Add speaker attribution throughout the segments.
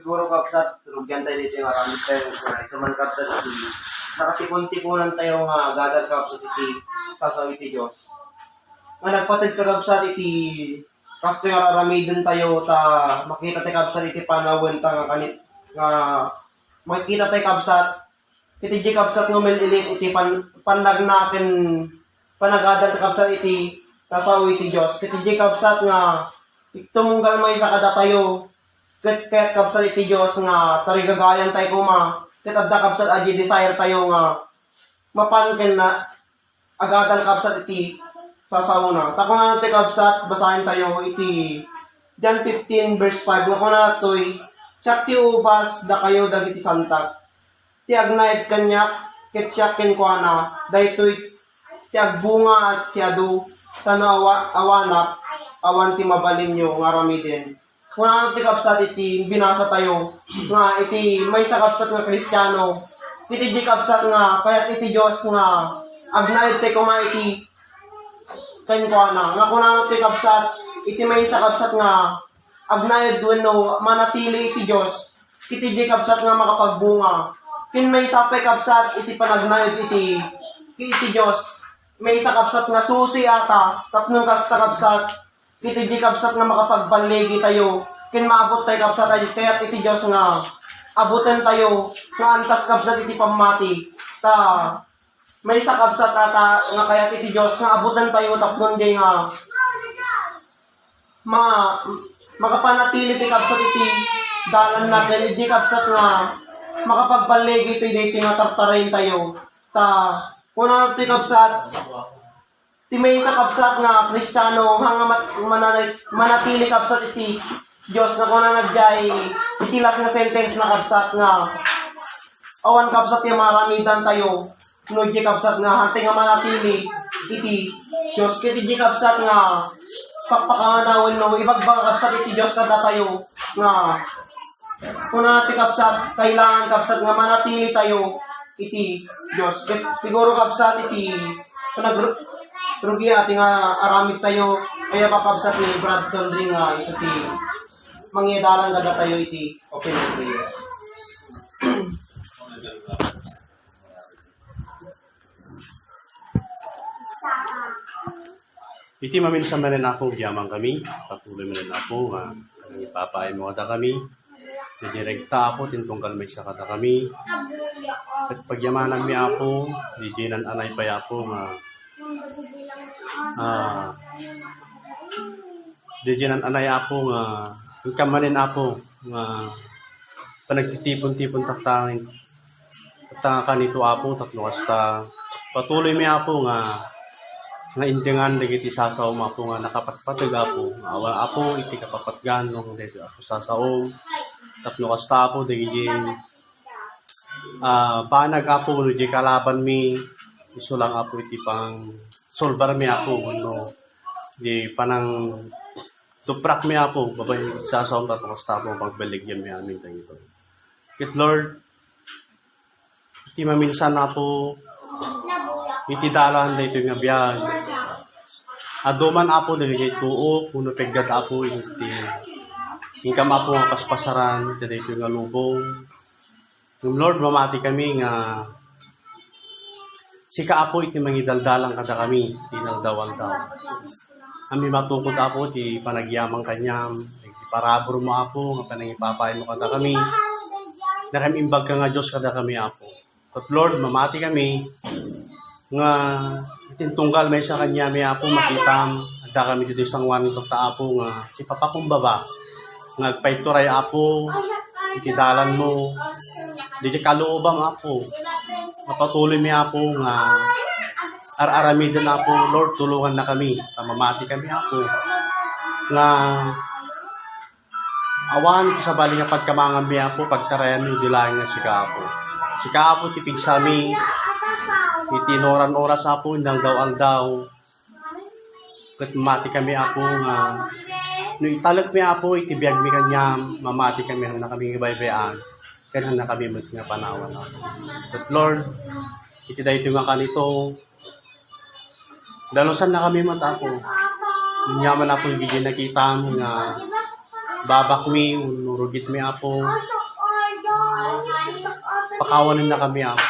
Speaker 1: siguro kapsat, rugyan tayo dito yung aramid tayo. Isuman kapsat, nakasipon-tipunan tayo nga gagal kapsat iti sasawi ti Diyos. Nga nagpatid ka kapsat iti kasto yung aramidin tayo ta makita tayo kapsat iti panawin ta nga kanit nga makita tayo kapsat iti di kapsat ngumil ilit iti panagnakin panagadal ta kapsat iti sasawi ti Diyos. Iti di kapsat nga tumunggal may sa kada tayo ket kapsat iti Diyos nga tarigagayan tayo kuma ket adda kapsat aji desire tayo nga mapanken na agadal kapsat iti sasawona. Ta kun natin kapsat basahin tayo iti John 15 verse 5 nga kun natoy tsak ti ubas da kayo dagiti santa ti agnaid kanyak ket siya kenkwana daytoy ti agbunga at ti adu tanawa awanak awan ti mabalin nyo nga ramiden. Kung ano ti kapsat iti binasa tayo nga iti may sa kapsat nga Kristiyano iti di kapsat nga kayat iti Diyos nga agnaid te kuma iti kenkwana nga kung ano ti kapsat iti may sa kapsat nga agnaid wenno manatili iti Diyos iti di kapsat nga makapagbunga kin may sapay kapsat iti panagnaid iti Diyos may sa kapsat nga susi ata tapno sa kapsat iti di kapsat nga makapagbaligi tayo kin maabot tayo kapsat ay kaya't iti Diyos nga abutin tayo nga antas kapsat iti pamati ta may sa kapsat ata nga kaya't iti Diyos nga abutin tayo tapnon di nga makapanatili ti kapsat iti dalan natin iti kapsat nga makapagbaligi iti nga tartarain tayo ta kung ano ti kapsat ti may sa kapsat nga Kristiyano nga manatili kapsat iti Diyos na kung nagyay itilas nga sentence na kapsat nga awan kapsat yung maramidan tayo nudji kapsat nga hanting nga manatili iti Diyos kiti di kapsat nga pakpakanganawin no ibagbang kapsat iti Diyos kada tayo nga kung natin kapsat kailangan kapsat nga manatili tayo iti Diyos siguro kapsat iti rugi ating aramid tayo kaya pakabsat ni Brad Condring nga isa ti mangyadalan kada tayo iti open prayer.
Speaker 2: Iti maminsan man rin ako diamang kami patuloy man rin ako nga ipapaay mo kada kami didirekta ako tintungkal may siya kada kami at pagyamanan mi ako didinan anay pa ako nga diyan anay ako nga kamanin ako nga panagtitipon-tipon taktangin taktanga kanito ako tatlo kasta patuloy mi ako nga indingan dagiti sasaw mo ako nga nakapatpatag ako awa ako iti kapapatgan nung dito ako sasaw tatlo kasta ako dagiti banag ako di kalaban mi iso lang ako iti pang solbar mi ako no di panang tuprak mi ako babay sasaw tatlo kasta ako pagbaligyan mi amin tayo ito kit Lord iti maminsan ako iti dalan dito nga biyag aduman ako dili tuo kuno peggad ako iti ingkam ako nga paspasaran dito nga lubong ng Lord mamati kami nga sika ako iti mangidaldalang kada kami tinaldawal daw ami matukod ako ti panagyamang kanyam parabor mo ako nga panangipapay mo kada kami nakamimbag ka nga Diyos kada kami ako but Lord mamati kami nga tintunggal may sa kanya may ako makitam ada kami dito isang waning takta ako nga si papa kong baba nga agpaituray ako iti dalan mo dito kaluobang ako mapatuloy mi ako nga aramidan ako Lord tulungan na kami mamati kami ako nga awan sa bali nga pagkamangan mi ako pagtarayan mi dilayan nga sika ako tipig sami itinoran oras ako nang daw ket mati kami ako nga no italag mi ako itibiyag mi kanya mamati kami na kami gibaybayan ken na kami met nga panawan ako but Lord iti dayto nga kanito dalusan na kami matako nyaman ako yung nakita mo nga babak mi, nurugit mi apo. Pakawanin na kami apo.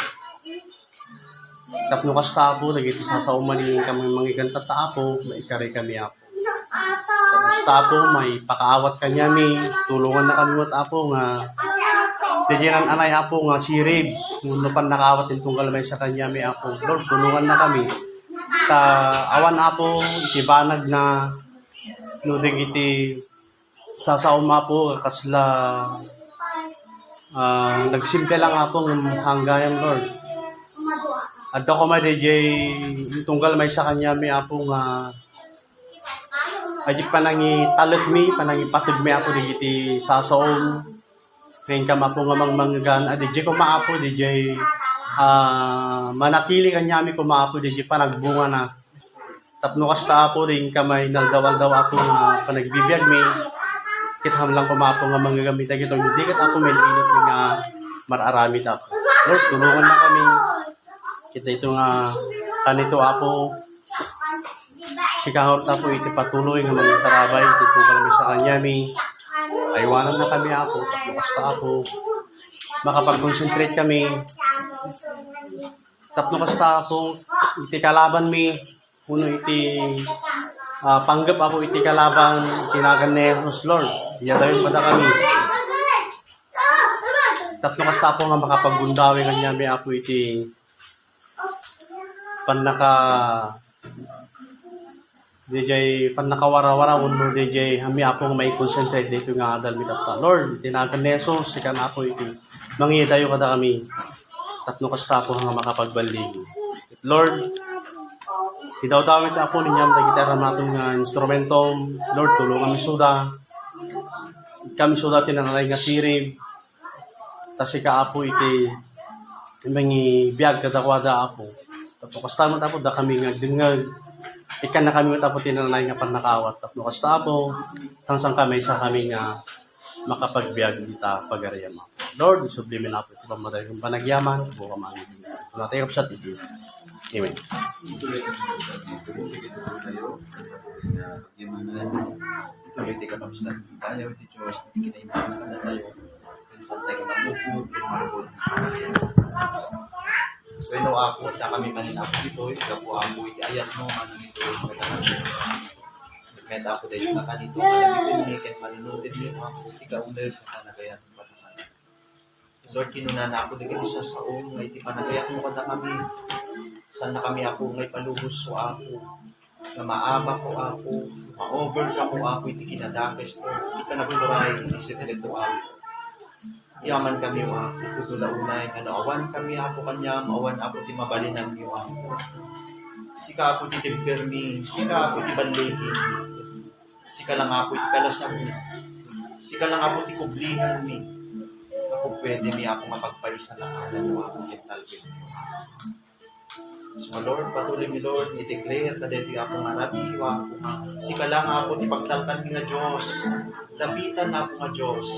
Speaker 2: Tapno kasta apo, lagi sasauman ni kami mangigan tata-apo, maikari kami apo. Tapos tapo, may pakaawat kanya mi, tulungan na kami wat apo nga. Diyan anay apo nga si Rib, no pan nakawat yung tunggal may sa kanya mi apo. Lord, tulungan na kami. Ta awan apo, itibanag na nudig iti sasauma po kasla nagsimple lang apo ng hanggayan Lord. Adto ko may DJ tunggal may sa kanya mi apo nga aji panangi talot mi, panangi patid mi apo digiti sasaom. Ngayon ka mapo nga manggan, DJ ko maapo, DJ manatili kanya mi ko maapo, DJ panagbunga na. Tapno kasta apo rin ka may naldawal daw ako nga panagbibiyag mi. Kitham lang ko maapo nga manggagamit ito. Hindi kat ako may linot nga mararamit ako. Lord, tulungan na kami. Kita ito nga kanito apo. Si kahort apo iti patuloy nga mga tarabay. Ito kami sa kanya mi. Aywanan na kami apo, tapos kasta apo. Makapag-concentrate kami. Tapno kasta apo, iti kalaban mi. Puno iti panggap ako iti kalaban, tinagan ni Jesus Lord. Iyadawin pa na kami. Tapno kasta apo nga makapag-gundawi kanya mi apo iti panaka DJ panakawara-wara uno DJ hami apo nga may concentrate dito nga adal mi tapta Lord tinagan ni Jesus sikan apo iti mangidayo kada kami tatno kasta apo nga makapagbalig Lord idawdawit apo ninyam da gitara naton nga instrumento Lord tulungan mi suda kami suda tinanalay nga sirib tasika apo iti mangi biag kada kwada apo tapos kasta mo apo da kami nga dengag ikan na kami tapos tinanay nga panakawat tapno kasta po hangsang kami sa kami nga makapagbiag kita pagariyama. Lord, sublimin na po ito pamaday kong panagyaman buka mangin. Natakap sa titi. Amen.
Speaker 3: Ituloy ka pa sa tayo, di Diyos, di kita imaman na tayo. Minsan tayo mabukod, mabukod. Bueno ako, na kami maninapo dito, ikaw ako, ayat mo, manang ito, meta ako dahil na kanito, malamit yung niket, maninutin mo ako, ikaw ulit, panagayat mo pa naman. Lord, kinunan ako, dahil isa sa ngay, iti panagayat mo pa na kami, saan na kami ako, ngay palubos so ako, na maaba ko ako, ma-overcome ko ako, iti kinadakes to, iti ka naguluray, iti sitilito ako. Yaman kami mga kutula unay, awan kami ako kanya, awan ako ti mabalinan niyo ako. Sika ako ti tempermi, sika ako ti banlihin, sika lang ako ti kalasami, sika lang ako ti kublihan mi. Ako pwede mi ako mapagpaisa na kanan mo ako kintalbin niyo. So Lord, patuloy mi Lord, i-declare na dito ako nga rabiwa ako nga. Sika lang ako ti pagtalkan mi nga Diyos, lapitan na ako nga Diyos.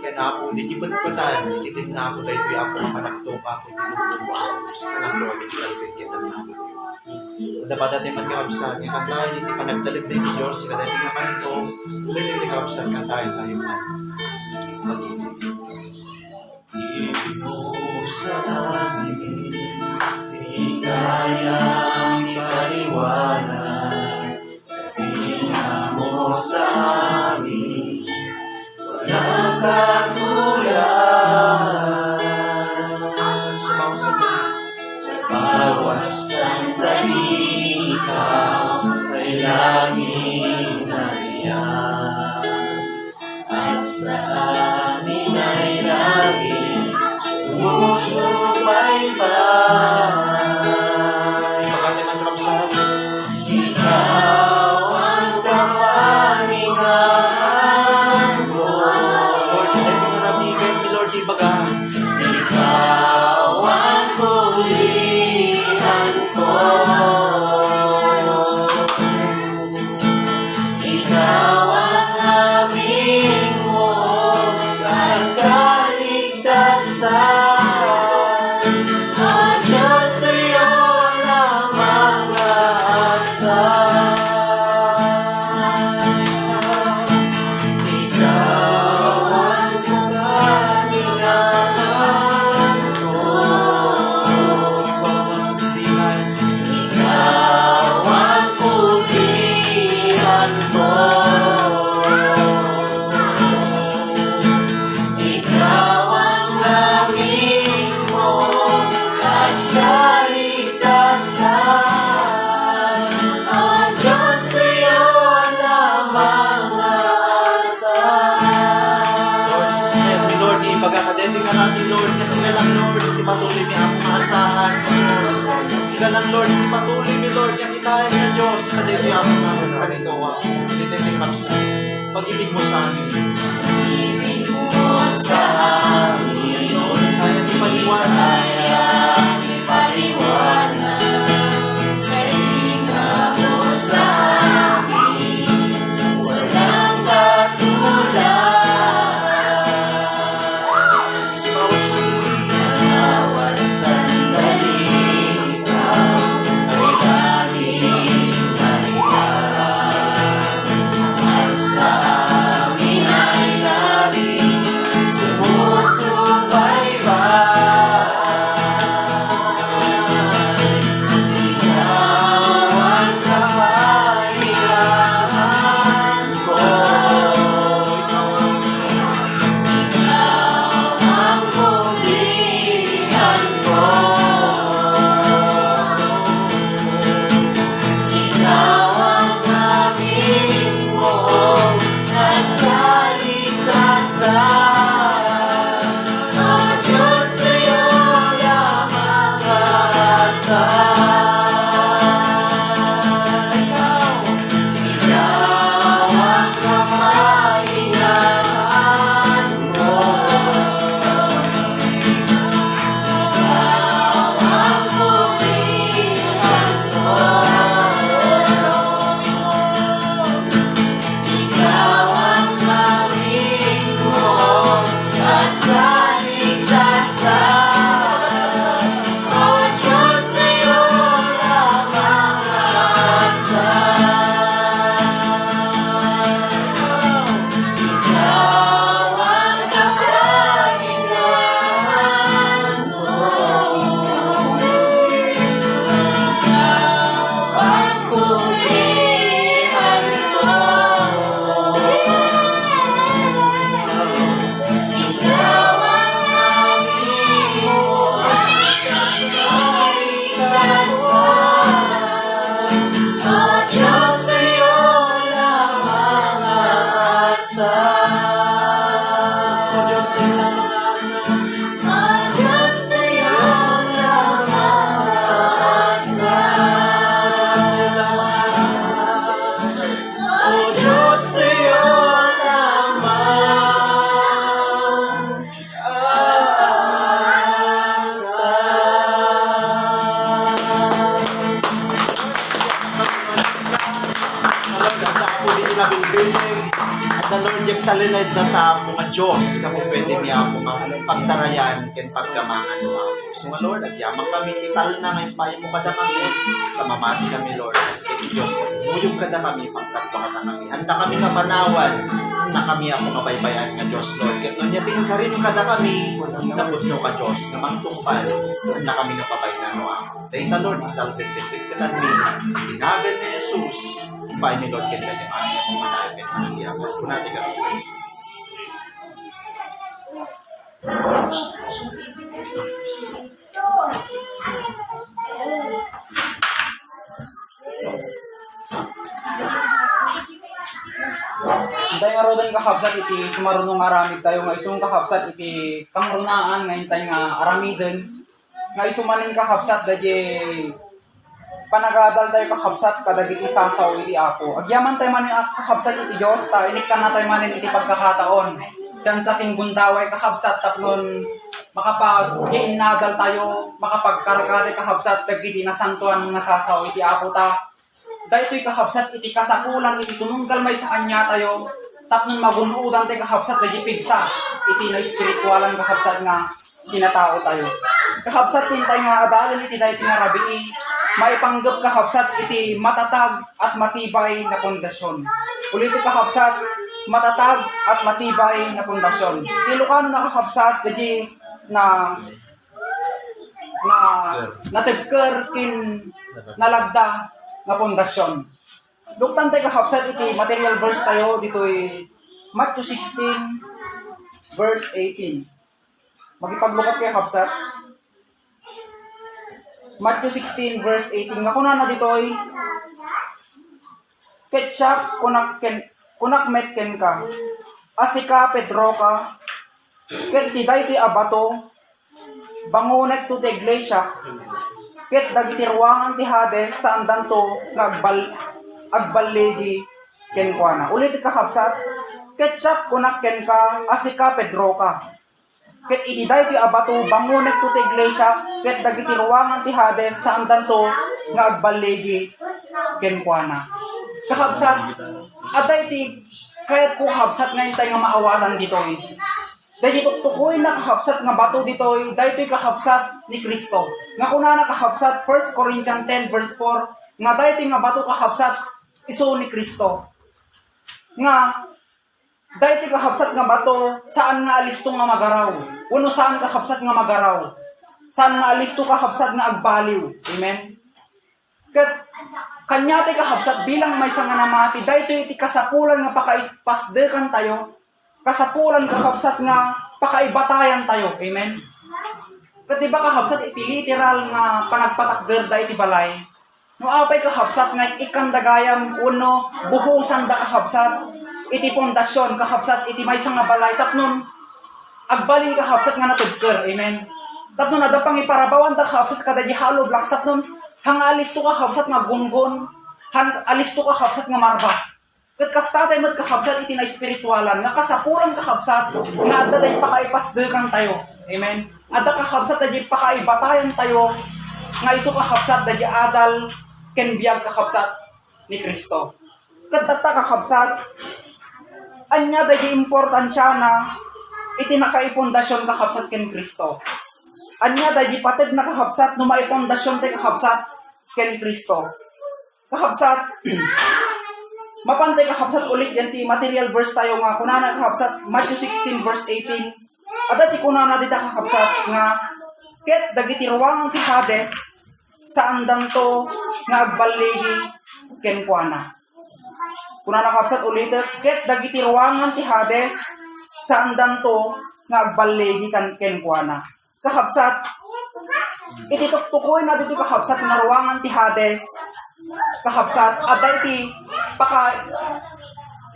Speaker 3: Kaya na ako, di kibagpatan, itin na ako dahil ako manakto pa ako, tinutulwa ako sa kanang Lord, hindi kalbigyan na ako. Kung dapat natin magkakabsat, nga tayo, hindi pa nagdalig na yung Diyos, sika dahil nga kanito, ulit hindi kakabsat nga tayo man. Mag-ibig. Ibig mo sa amin, di kayang ipaliwanag, katina mo sa amin, walang kagulan. Sa bawat sandali ikaw ay laging nariyan, at sa amin ay laging sumusubaybay. Pagkatin ang drum sa atin. Ikaw ang kapaningan ko. Lord, hindi ko nabigay ni Lord ibaga. Ikaw ang kulihan ko. Ikaw ang aming mo at kaligtasan. O Diyos pagkakadending nga natin, Lord, sa sila lang, Lord, iti patuloy mi akong maasahan, Diyos. Sila lang, Lord, iti patuloy mi, Lord, yakitain nga, Diyos, kadito akong naman kanito, kadito mi kapsa. Pag-ibig mo sa amin. Pag-ibig mo sa amin, Lord, kaya di paliwanag. Kaya di paliwanag. Kalinga mo sa amin, walang katulad. Bawat sandali, ikaw ay laging nariyan. At sa amin ay laging sumusubaybay. Ikaw ang kapahingahan ko. Ikaw ang pulihan ko. Ikaw ang aking buong at kaligtasan. O Diyos, sa'yo lamang aasa. Ikaw ang kapahingahan ko. Ikaw ang pulihan ko. Ikaw ang aming buong at kaligtasan. O Diyos, sa'yo lamang aasa. Ikaw ang kapahingahan ko. Ikaw ang pulihan ko. Ikaw ang aming buong at kaligtasan. O Diyos, sa'yo lamang aasa. O Diyos, sa'yo lamang aasa. O Diyos, sa'yo lamang aasa. O Diyos, sa'yo lamang the Lord yung talinay na tao mga Diyos kamo pwede niya ako mga pagtarayan ken pagkamangan mo ako. So mga Lord, agyamang kami ital na ngayon payo mo kada kami kamamati kami Lord as kay Diyos muyog kada kami pagtatlo kada kami handa kami nga panawan na kami ako mabaybayan nga Diyos Lord ket no niya tin karin kada kami napudno ka Diyos na mangtungpal na kami nga pabaynan mo ako. Dahil Lord ital pipit ketan mi ginagan ni Jesus payo ni Lord ket kanya kami ako manayon ket managyakas ko natin ka
Speaker 4: Hintay nga rodan kakabsat iti sumarunong aramid tayo nga isong kakabsat iti kangrunaan nga hintay nga aramiden nga isumanin kakabsat dadi panagadal tayo kakabsat kadagiti sasaw iti Apo. Agyaman tayo manin kakabsat iti Diyos ta inikkan na tayo manin iti pagkakataon. Diyan sa king gundaway kakabsat tapnon makapag-inagal tayo makapagkaragate kakabsat dagiti nasantuan nga sasaw iti Apo ta. Dahito'y kakabsat iti kasakulan iti tununggal may sa kanya tayo tapnon magunuudan tayo kakabsat dagi pigsa iti na espiritualan kakabsat nga kinatao tayo. Kakabsat din tayo nga adalin iti dahito nga rabii maipanggap kakabsat iti matatag at matibay na pundasyon. Ulit kakabsat matatag at matibay na pundasyon. Ilocano na kakabsat dagi na natagker kin nalagda na pundasyon. Luktan tayo kakabsat iti material verse tayo dito'y Matthew 16 verse 18. Magipaglukat kayo kakabsat. Matthew 16 verse 18. Nga kuna na dito'y ketchup kunak metken ka. Asika Pedro ka ket iti daytoy a bato bangunek to ti iglesia, ket dagiti ruangan ti Hades saan danto nga agbaligi ken kuana. Ulit kakabsat, ket siya kunak ken ka asika Pedro ka. Ket iti daytoy a bato bangunek to ti iglesia, ket dagiti ruangan ti Hades saan danto nga agbaligi ken kuana. Kakabsat, aday ti kahit kung habsat ngayon tayo nga maawatan ditoy. Dahil tukuy na kahabsat nga bato ditoy, dahil ito'y kahabsat ni Kristo. Nga kuna na kahabsat, 1 Corinthians 10 verse 4, nga dahil ito'y nga bato kahabsat, iso ni Kristo. Nga, dahil ito'y kahabsat nga bato, saan nga alisto nga magaraw? Uno saan kahabsat nga magaraw? Saan nga alisto kahabsat nga agbaliw? Amen? Kat, kanya tayo kahabsat bilang may nga namati, dahil ito'y kasapulan nga pakaispasdekan tayo, kasapulan kahabsat nga pakaibatayan tayo. Amen? Kat diba kahabsat iti literal nga panagpatakder da iti balay. No apay kahabsat nga ikandagayam uno buhusan da kahabsat iti pundasyon kahabsat iti maysa nga balay tapnon agbalin kahabsat nga natudker. Amen? Tapnon ada pang iparabawan da kahabsat kada di halo blocks tapnon hangalis to kahabsat nga gungon, alis to kahabsat nga marba. Kat kastatay mo't kakabsat iti na espiritualan, nga kasapuran kakabsat, nga adda day pakaipasdekan tayo. Amen? Adda kakabsat day pakaibatayan tayo, nga iso kakabsat day adal ken biyag kakabsat ni Kristo. Kat data kakabsat, anya day importansya na iti nakaipundasyon kakabsat ken Kristo. Anya day patid na kakabsat no maipundasyon tay kakabsat ken Kristo. Kakabsat, mapantay kakabsat ulit yan ti material verse tayo nga kunana kakabsat Matthew 16 verse 18. At ti kunana dita kakabsat nga ket dagiti ruangan ti Hades saan danto nga agbaligi ken kuana. Kunana kakabsat ulit ket dagiti ruangan ti Hades saan danto nga agbaligi ken kuana. Kakabsat iti tuktukoy na dito kakabsat nga ruangan ti Hades kakabsat aday ti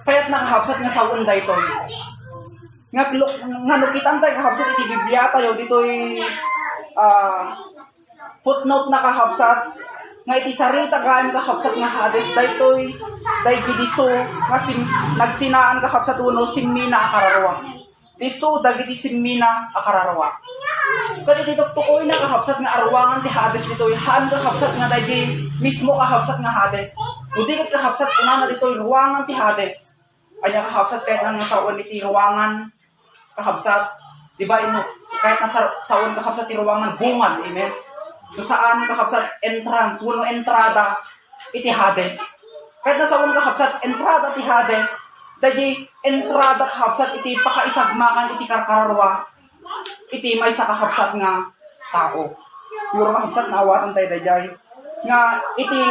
Speaker 4: kaya't nakahabsat nga sawon da ito. Nga nukitan tayo kahabsat iti Biblia tayo dito'y footnote na kahabsat nga iti sarita gaan kahabsat nga Hades da ito'y day gidiso nga nagsinaan kahabsat uno simmina akararwa. Diso dagiti simmina akararwa. Kat iti tuktukoy na kahabsat nga arwangan ti Hades dito'y haan kahabsat nga day mismo kahabsat nga Hades. Udikit kahabsat unana dito'y ruangan ti Hades. Anya kahabsat kahit nang nasawon iti ruangan kahabsat. Diba ino, kahit nasawon kahabsat ti ruangan bungan. Amen? No saan kahabsat entrance, uno entrada iti Hades. Kahit nasawon kahabsat entrada ti Hades, dadi entrada kahabsat iti pakaisagmakan iti karkararwa. Iti may sa kahabsat nga tao. Siguro kahabsat na awatan tayo dayay. Nga iti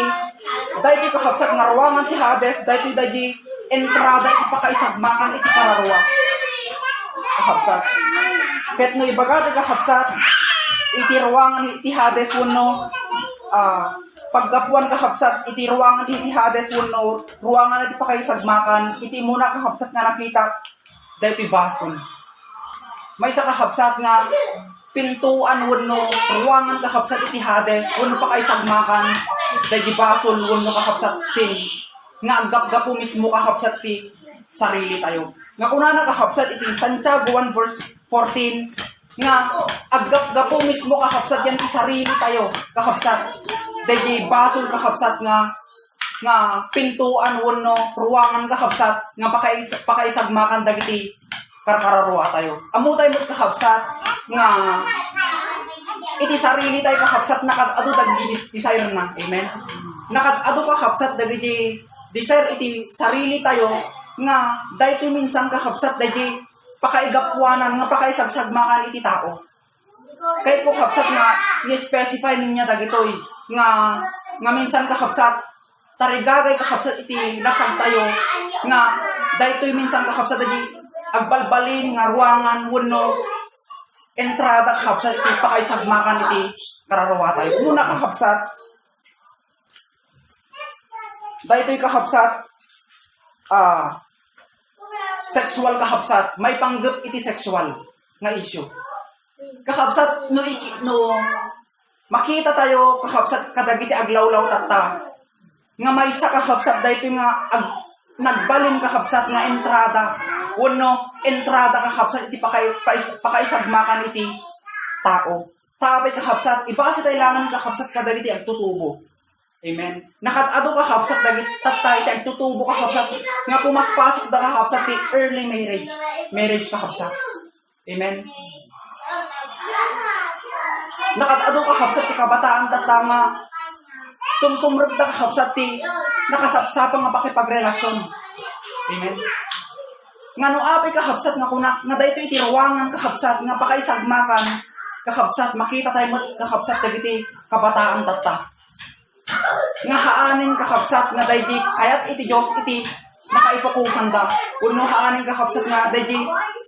Speaker 4: dahil kahabsat nga ruangan ti Hades, dahil entrada iti pakaisagmakan iti kararwa. Kahabsat. Ket no ibaga ti kahabsat, iti ruangan iti Hades uno, paggapuan kahabsat, iti ruangan iti Hades uno, ruangan iti pakaisagmakan, iti muna kahabsat nga nakita, dahil iti bason. May sa kahabsat nga, pintuan uno, ruangan kahabsat iti Hades, uno pakaisagmakan, dahil basol uno kahabsat sin. Nga agap-gapo mismo kahabsat ti sarili tayo. Nga kunana kahabsat iti Santiago 1 verse 14, nga agap-gapo mismo kahabsat yan ti sarili tayo kahabsat. Dahil basol kahabsat nga pintuan uno, ruangan kahabsat, nga pakaisagmakan dagiti karkararwa tayo. Amo tayo mo kahabsat nga iti sarili tayo kahabsat nakadado dagiti desire na. Amen? Nakadado kahabsat dagiti desire iti sarili tayo nga dahito minsan kahabsat dagiti pakaigapuanan nga pakaisagsagmakan iti tao. Kahit po kahabsat nga i-specify niya dagitoy nga minsan kahabsat tarigagay kahabsat iti lasag tayo nga dahito minsan kahabsat dagiti agbalbalin nga ruangan uno entrada kahabsat iti pakaisagmakan iti kararwa tayo. Una kahabsat dahito'y kahabsat sexual kahabsat may panggap iti sexual nga issue. Kakabsat no makita tayo kakabsat kadagiti aglawlaw tatta. Nga may sa kakabsat dayto nga nagbalin kakabsat nga entrada. Uno, entrada kakabsat iti pakaisagmakan iti tao. Tapay kakabsat, iba kasi kailangan kakabsat kadagiti agtutubo. Amen. Nakatado kakabsat dagiti tatay iti agtutubo kakabsat nga pumaspasok da kakabsat ti early marriage. Marriage kakabsat. Amen. Nakatado kakabsat ti kabataan tata nga sumsumrag da kakabsat ti nakasapsapang nga pakipagrelasyon. Amen. Nga no apay kakabsat nga kuna nga dayto iti ruwangan kakabsat nga pakaisagmakan kakabsat makita tayo mo kakabsat dagiti kabataan tata. Nga haanin kakabsat nga dayti kayat iti Dios iti nakaifokusan da. Uno haanin kakabsat nga dayti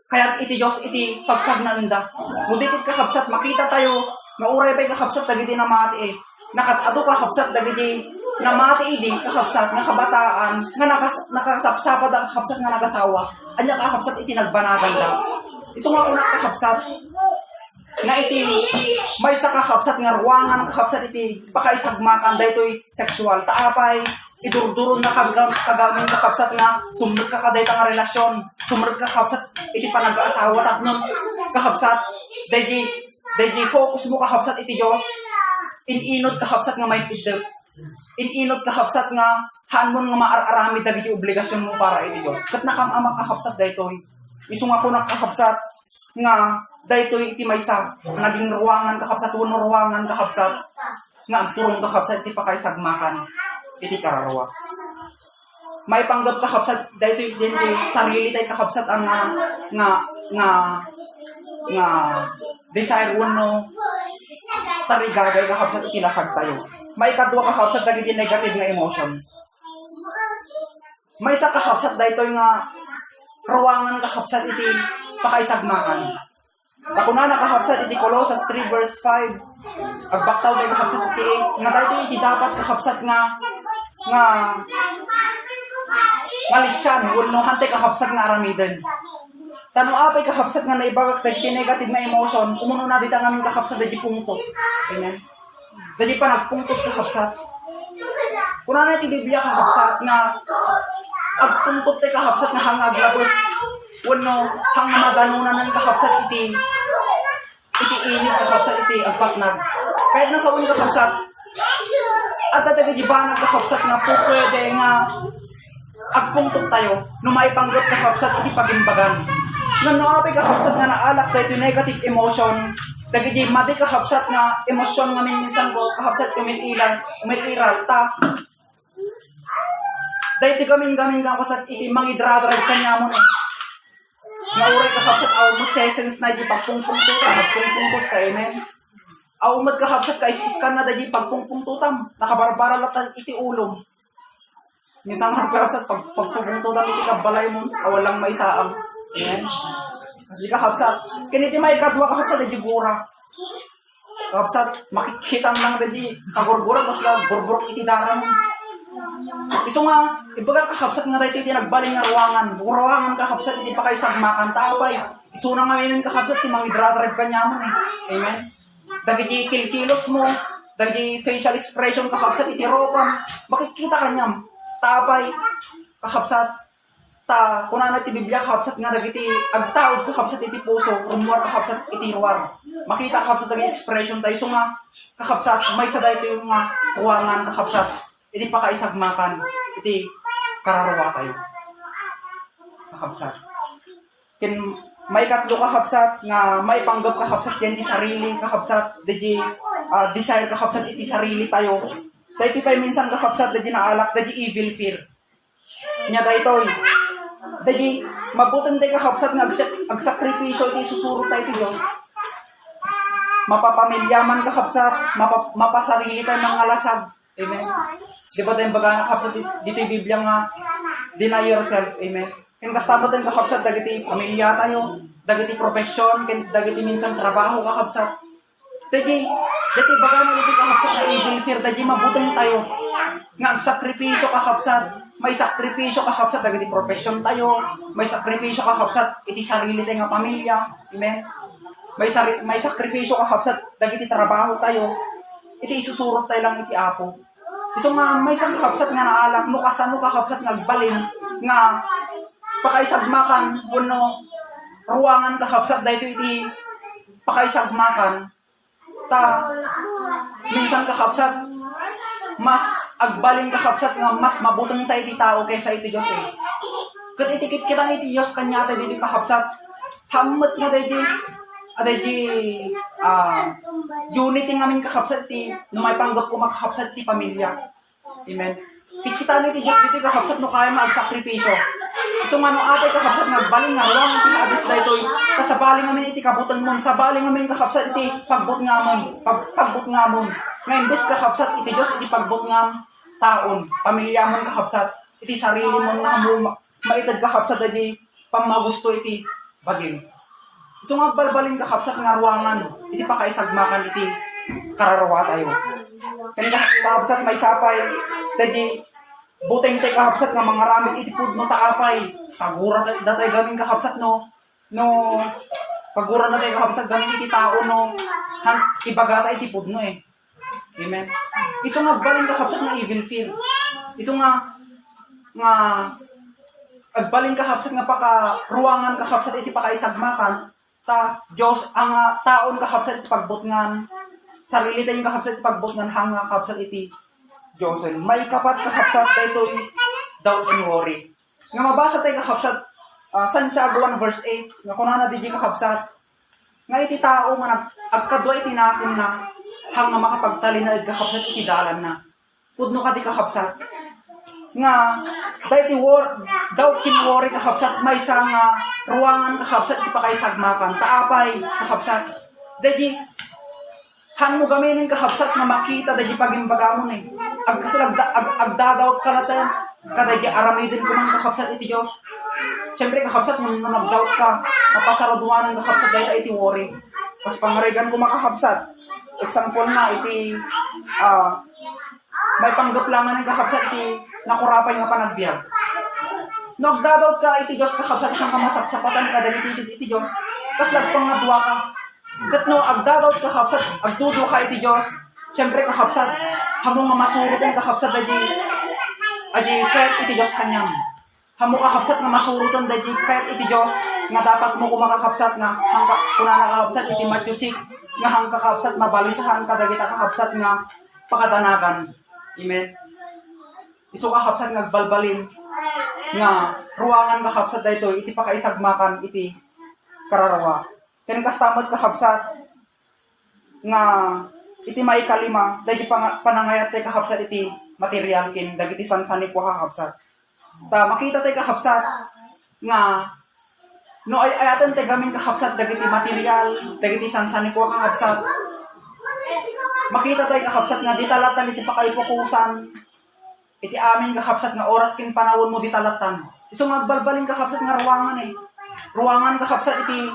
Speaker 4: kayat iti Dios iti pagkagnan da. Mudikit kakabsat makita tayo nga uray pay kakabsat dagiti namati nakatado kakabsat dagiti namati idi kakabsat nga kabataan nga nakasapsapad da kakabsat nga nagasawa. Anya kakabsat iti nagbanagan da. Isu nga una kakabsat nga iti may sa kakabsat nga ruwangan kakabsat iti pakaisagmakan daytoy sexual taapay idurduron na kagamin kakabsat nga sumreg ka kadayta nga relasyon sumreg kakabsat iti panag-aasawa tapnon kakabsat dayti focus mo kakabsat iti Dios inod kakabsat nga may tidek inod kakabsat nga hanmon nga maararamid dagiti obligasyon mo para iti Dios ket nakam-ama kakabsat daytoy isu nga kunak kakabsat nga daytoy iti maysa naging ruwangan kakabsat wenno ruwangan kakabsat nga agturong kakabsat iti pakaisagmakan iti kararwa. May panggap kakabsat daytoy iti sarili tay kakabsat ang nga desire wenno tarigagay kakabsat iti lasag tayo. May kadwa kakabsat dagiti negative nga emotion. May sa kakabsat daytoy nga ruwangan kakabsat iti pakaisagmakan. Pakuna nakakabsat iti Colossus 3 verse 5. Agbaktaw tayo kakabsat iti nga dayto iti dapat kakabsat nga lisyan wenno hantay kakabsat nga aramiden. Tano apay kakabsat nga naibagak iti negative na emotion umuno na dita ngamin kakabsat iti pungtot. Amen. Dadi pa nagpungtot kakabsat. Kuna na iti Biblia kakabsat nga agpungtot tayo kakabsat nga hangag labos wenno hang maganunan ng kakabsat iti init kakabsat iti agpatnag. Kahit nasa unang kakabsat at tatagay banag kakabsat nga po pwede nga agpungtok tayo no maipanggap kakabsat iti pagimbagan. Ngano apay kakabsat nga naalak tayo iti negative emotion dagiti madi kakabsat nga emosyon nga minsan ko kakabsat umiiral ta dayti gamin kakabsat iti mangidradrag kanya mo nga uray kakabsat aw mo sessions na di pagpungpungtutam magpungpungtut ka amen aw magkakabsat ka isiskan na di pagpungpungtutam nakabarbara latan iti ulong minsan nga kakabsat pagpungpungtutam iti kabalay mo awalang maisaang amen kasi kakabsat kiniti may kadwa kakabsat di gura kakabsat makikita lang di kagurgura mas lang burburok iti daram iso nga, ibaga kakabsat nga dahito iti nagbaling nga ruwangan kakabsat iti pakaisagmakan taapay. Iso na nga ngayon kakabsat iti mangidradrag kanya mo Amen? Dagiti kilkilos mo, dagiti facial expression kakabsat iti ropam, makikita kanyam. Taapay, kakabsat, kuna na iti Biblia kakabsat nga dagiti agtaod kakabsat iti puso, rumuar kakabsat iti ruwar. Makita kakabsat dagiti expression tayo. Iso nga, kakabsat, may sa dahito yung nga ruwangan kakabsat. Iti pakaisagmakan, iti kararawa tayo. Kakabsat. May katlo kakabsat nga may panggap kakabsat yan di sarili kakabsat, di desire kakabsat iti sarili tayo. Dahito kayo minsan kakabsat, di naalak, di evil fear. Nya dahito, di mabutan tayo kakabsat nga agsakripisyo iti susuro tayo iti Diyos. Mapapamilyaman kakabsat, mapasarili tayo ng alasag. Amen. Di ba tayo baga kakabsat dito yung Biblia nga deny yourself. Amen. Kaya kasama tayo kakabsat dagiti pamilya tayo, dagiti profesyon, dagiti minsan trabaho kakabsat. Dati baga na dito kakapsat na evil fear, dati mabutong tayo. Nga sakripisyo kakapsat, may sakripisyo kakapsat, dagiti profesyon tayo, may sakripisyo kakapsat, iti sarili tayo nga pamilya, amen? May sakripisyo kakapsat, dagiti trabaho tayo, iti isusurot tayo lang iti apo. So nga, may isang kakapsat nga naalak, no kasano kakapsat nagbalin, nga pakaisagmakan, wano, ruangan kakapsat, dahito iti pakaisagmakan, minsan kakapsat, mas agbalin kakapsat nga mas mabutong tayo iti tao kaysa iti Diyos eh. Kat itikit kita iti Diyos kanya tayo dito kakapsat, hamot nga tayo unity ngamin kakapsat iti, no may panggap ko makakapsat iti pamilya. Amen. Kita iti Diyos dito kakapsat no kaya magsakripisyo. So nga no atay kakapsat nagbalin nga ruang iti abis na ito, kasabali ngamin iti kabutan mo, sabali ngamin kakapsat iti pagbut ngamon. Ngayon bis kakapsat iti Diyos iti pagbut ngam taon, pamilya mo kakapsat, iti sarili mo na mo maitad kakapsat iti pamagusto iti baging. So nga balbalin kakapsat nga ruangan, iti pakaisagmakan iti kararawa tayo. Kaya kakapsat may sapay, iti buteng tayo kakapsat nga mga ramit iti pudno taapay, pagura datay gamin kakapsat no pagura datay kakapsat gamin iti tao no ibagata iti pudno eh. Amen. Iso nga balin kakapsat nga evil fear. Iso nga agbalin kakapsat nga paka ruangan kakapsat iti pakaisagmakan Diyos ang taon kakapsat iti pagbutngan sarili tayong kakapsat iti pagbutngan hanga kakapsat iti Diyosen. May kapat kakapsat tayo doubt and worry. Nga mabasa tayo kakapsat Santiago 1 verse 8 nga kunana di kakapsat nga iti tao nga agkadwa iti nakin na hanga makapagtali na kakapsat iti dalan na. Pudno ka di kakapsat. Nga doubt and worry kakapsat may sa nga ruangan kakapsat iti pakaisagmakan. Taapay kakapsat. Dadi han mo gaminin kakapsat na makita dadi pagimbaga mo eh. Agdadawt ka natin kada di aramidin ko ng kakapsat iti Diyos. Siyempre kakapsat nung nag-doubt ka, mapasaraduan ng kakapsat dahil iti worry. Kasi pangarigan ko makakapsat. Example na iti may panggaplangan ng kakapsat iti nakurapay nga panagbiag. Nagdadawt ka iti Diyos kakapsat hanggang masapsapatan ka dahil iti Diyos. Tapos lagpang nadwa ka. Katno agdadawt kakapsat, agdudo ka iti Diyos. Siyempre kakapsat, hamong masurot ang kakapsat adi kahit iti Diyos kanyam. Hamo kakapsat nga masurutan dadi kahit iti Diyos nga dapat mo kumakakapsat nga hangka kuna nakakapsat iti Matthew 6 nga hangka kakapsat mabalisahan kadagita kakapsat nga pakadanagan. Amen. Isu kakapsat nagbalbalin nga ruangan kakapsat daytoy iti pakaisagmakan iti kararawa. Ken kastamot kakapsat nga iti may kalima dagiti panangayat ti kakapsat iti material ken dagiti sansani ko kakapsat. Makita tayo kakapsat nga no ayatan tayo gaming kakapsat dagiti material, dagiti sansani ko kakapsat. Makita tayo kakapsat nga ditalatan iti pakaifokusan iti amin kakapsat nga oras kin panawon mo ditalatan. Isu magbalbalin kakapsat nga ruangan eh. Ruangan kakapsat iti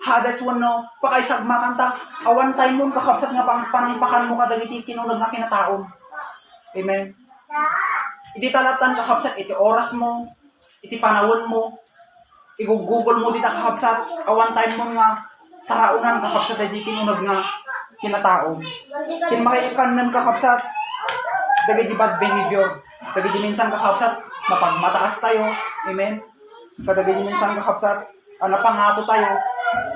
Speaker 4: Hades wano pakaisagmakan ta awan time mo kakapsat nga panangpakan mo kadagiti kinunod na kinataon. Amen. Iti talatan kakapsat, iti oras mo, iti panawon mo, igugugol mo dita kakapsat, awan time mo nga taraunan kakapsat, iti kinunag nga kinataon. Kinmakaikan ng kakapsat, dagiti bad behavior, dagiti minsan kakapsat, mapagmataas tayo, amen? Kadagiti minsan kakapsat, napangato tayo,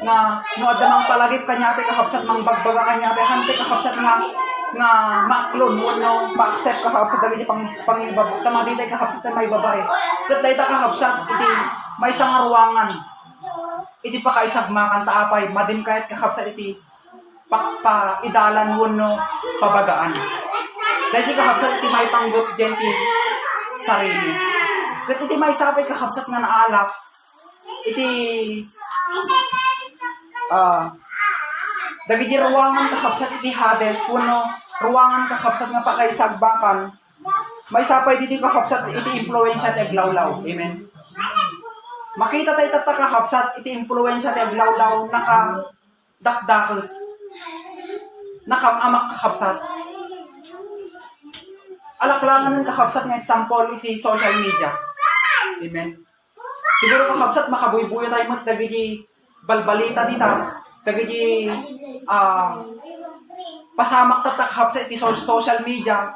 Speaker 4: nga adamang palagip kanyate kakapsat, mang bagbaga kanyate, hante kakapsat nga maklon mo no ma-accept kakapsat dagiti pangibaba tama ditay kakapsat may babae ket dayta kakapsat iti may nga ruangan iti pakaisagmakan taapay madin kahit kakapsat iti idalan no pabagaan dayta kakapsat iti may panggap genti sarili ket iti may sapay kakapsat nga naalak iti dagiti ruangan kakapsat iti Hades wano ruangan kakapsat nga pakaisagbakan may sapay diti kakapsat iti impluwensya ti aglawlaw. Amen. Makita tayo tata kakapsat iti impluwensya ti aglawlaw naka dakdakes nakamamak kakabsat. Alaklangan ng kakabsat nga example iti social media. Amen. Siguro kakabsat makabuy-buyo tayo magdagiti balbalita dita. Dagiti pasamak ta kakabsat iti social media.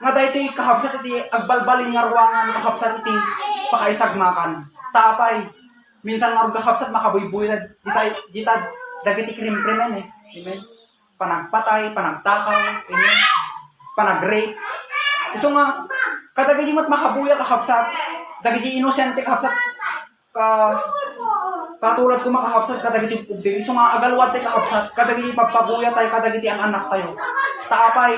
Speaker 4: Nga dahil iti kakabsat iti agbalbalin nga ruangan kakabsat iti pakaisagmakan. Tapay. Minsan nga kakabsat makabuy-buyo na dita dagiti krim-krimen eh. Amen. Panagpatay, panagtakaw, amen. Panagrape. So nga, kadagiti mat makabuya kakabsat, dagiti inosente kakabsat, katulad ko makakabsat kadagiti ubdi. So nga, agalwat tayo kakabsat, kadagiti pagpabuya tayo, kadagiti ang anak tayo. Taapay,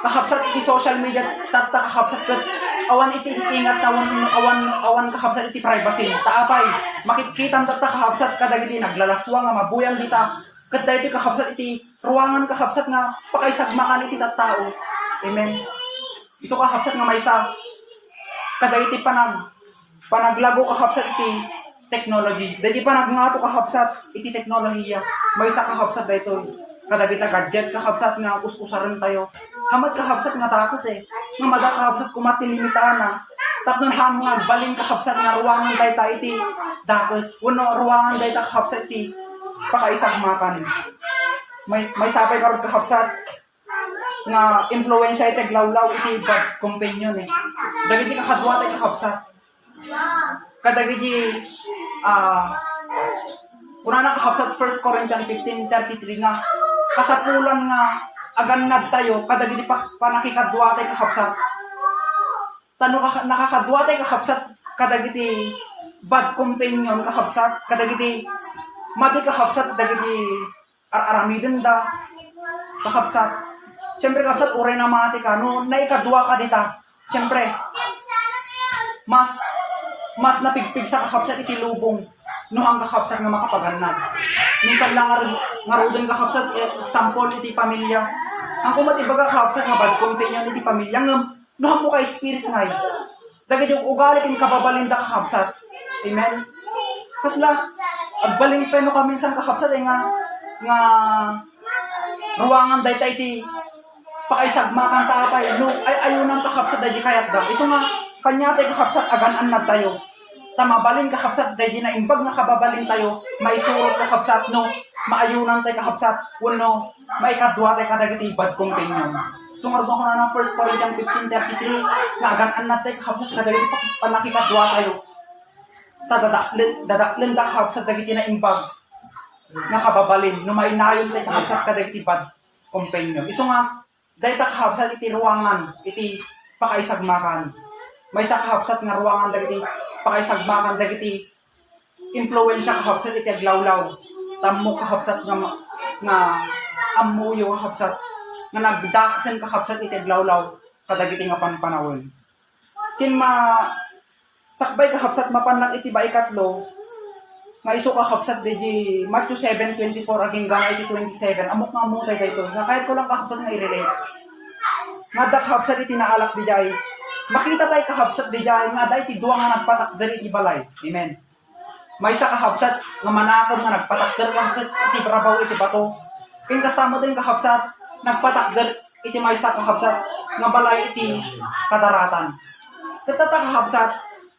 Speaker 4: kakabsat iti social media, kakabsat kat, awan iti ingat, awan kakabsat iti privacy. Taapay, makikita ang kakabsat, kadagiti naglalaswa nga mabuyang dita, kat dahil iti kakabsat iti ruangan kakabsat nga pakaisagmakan iti tattao. Amen. Iso kakabsat nga maysa kadagiti panaglago kakabsat iti technology. Dahil panagngato kakabsat iti teknolohiya. Maysa kakabsat dayto kadagiti gadget kakabsat nga us-usaran tayo. Hamad kakabsat nga takos eh. Nga maga kakabsat kumati limitaan na. Tapnon hamo nga baling kakabsat nga ruangan dayta iti dakos. Uno ruangan dayta kakabsat iti pakaisagmakan. May sapay karod kakabsat nga influensya iti glawlaw iti bad companion eh. Dagiti kakadwa tayo kakabsat. Kadagiti una na kakabsat 1 Corinthians 15:33 nga kasapulan nga agannad tayo kadagiti panakikadwa tayo kakabsat. Tano nakakadwa tayo kakabsat kadagiti bad companion kakabsat kadagiti mati kakabsat dagiti aramiden da kakabsat. Siyempre kakabsat uray na mati ka no naikadwa ka dita. Siyempre mas napigpig sa kakabsat iti lubong no ang kakabsat nga makapagannad. Minsan lang nga rodon kakabsat example iti pamilya. Ang kumatibaga kakabsat nga bad companion iti pamilya nga no hamo kay spirit ngay. Dagiti yung ugali iti kababalinda kakabsat. Amen. Kasla agbaling pa no kami minsan kakabsat nga ruangan dayta iti pakaisagmakan taapay no ay ayunan kakabsat daydi kayat da. Iso nga kanya tayo kakabsat aganan na tayo. Tamabalin kakabsat daydi na imbag na kababalin tayo maisurot kakabsat no maayunan tayo kakabsat uno maikadwa tayo kadagiti bad companion. Sumarod ko na ng 1 Corinthians 15:33 na aganan na tayo kakabsat kadagiti panakikadwa tayo. Dadaklen da kakabsat dagiti na imbag nga kababalin no mainayon tayo kakabsat kadagiti bad companion. Iso nga dahil kakabsat iti ruangan iti pakaisagmakan. May sa kakabsat nga ruangan dagiti pakaisagmakan dagiti influensya kakabsat iti aglawlaw. Tammo kakabsat nga amuyo kakabsat nga nagdakasen kakabsat iti aglawlaw kadagiti nga panpanawon. Kin sakbay kakabsat mapannak iti baikatlo nga iso kakabsat di Matthew 7:24 aging gana iti 27 amok nga amutay dayto nga kahit ko lang kakabsat nga i-relate nga kakabsat iti naalak di jay makita tayo kakabsat di jay nga da iti duwa nga nagpatakder iti balay. Amen. May sa kakabsat nga manakam nga nagpatakder kakabsat iti brabaw iti bato kin kasama din kakabsat nagpatakder iti may sa kakabsat nga balay iti kadaratan. Katata kakabsat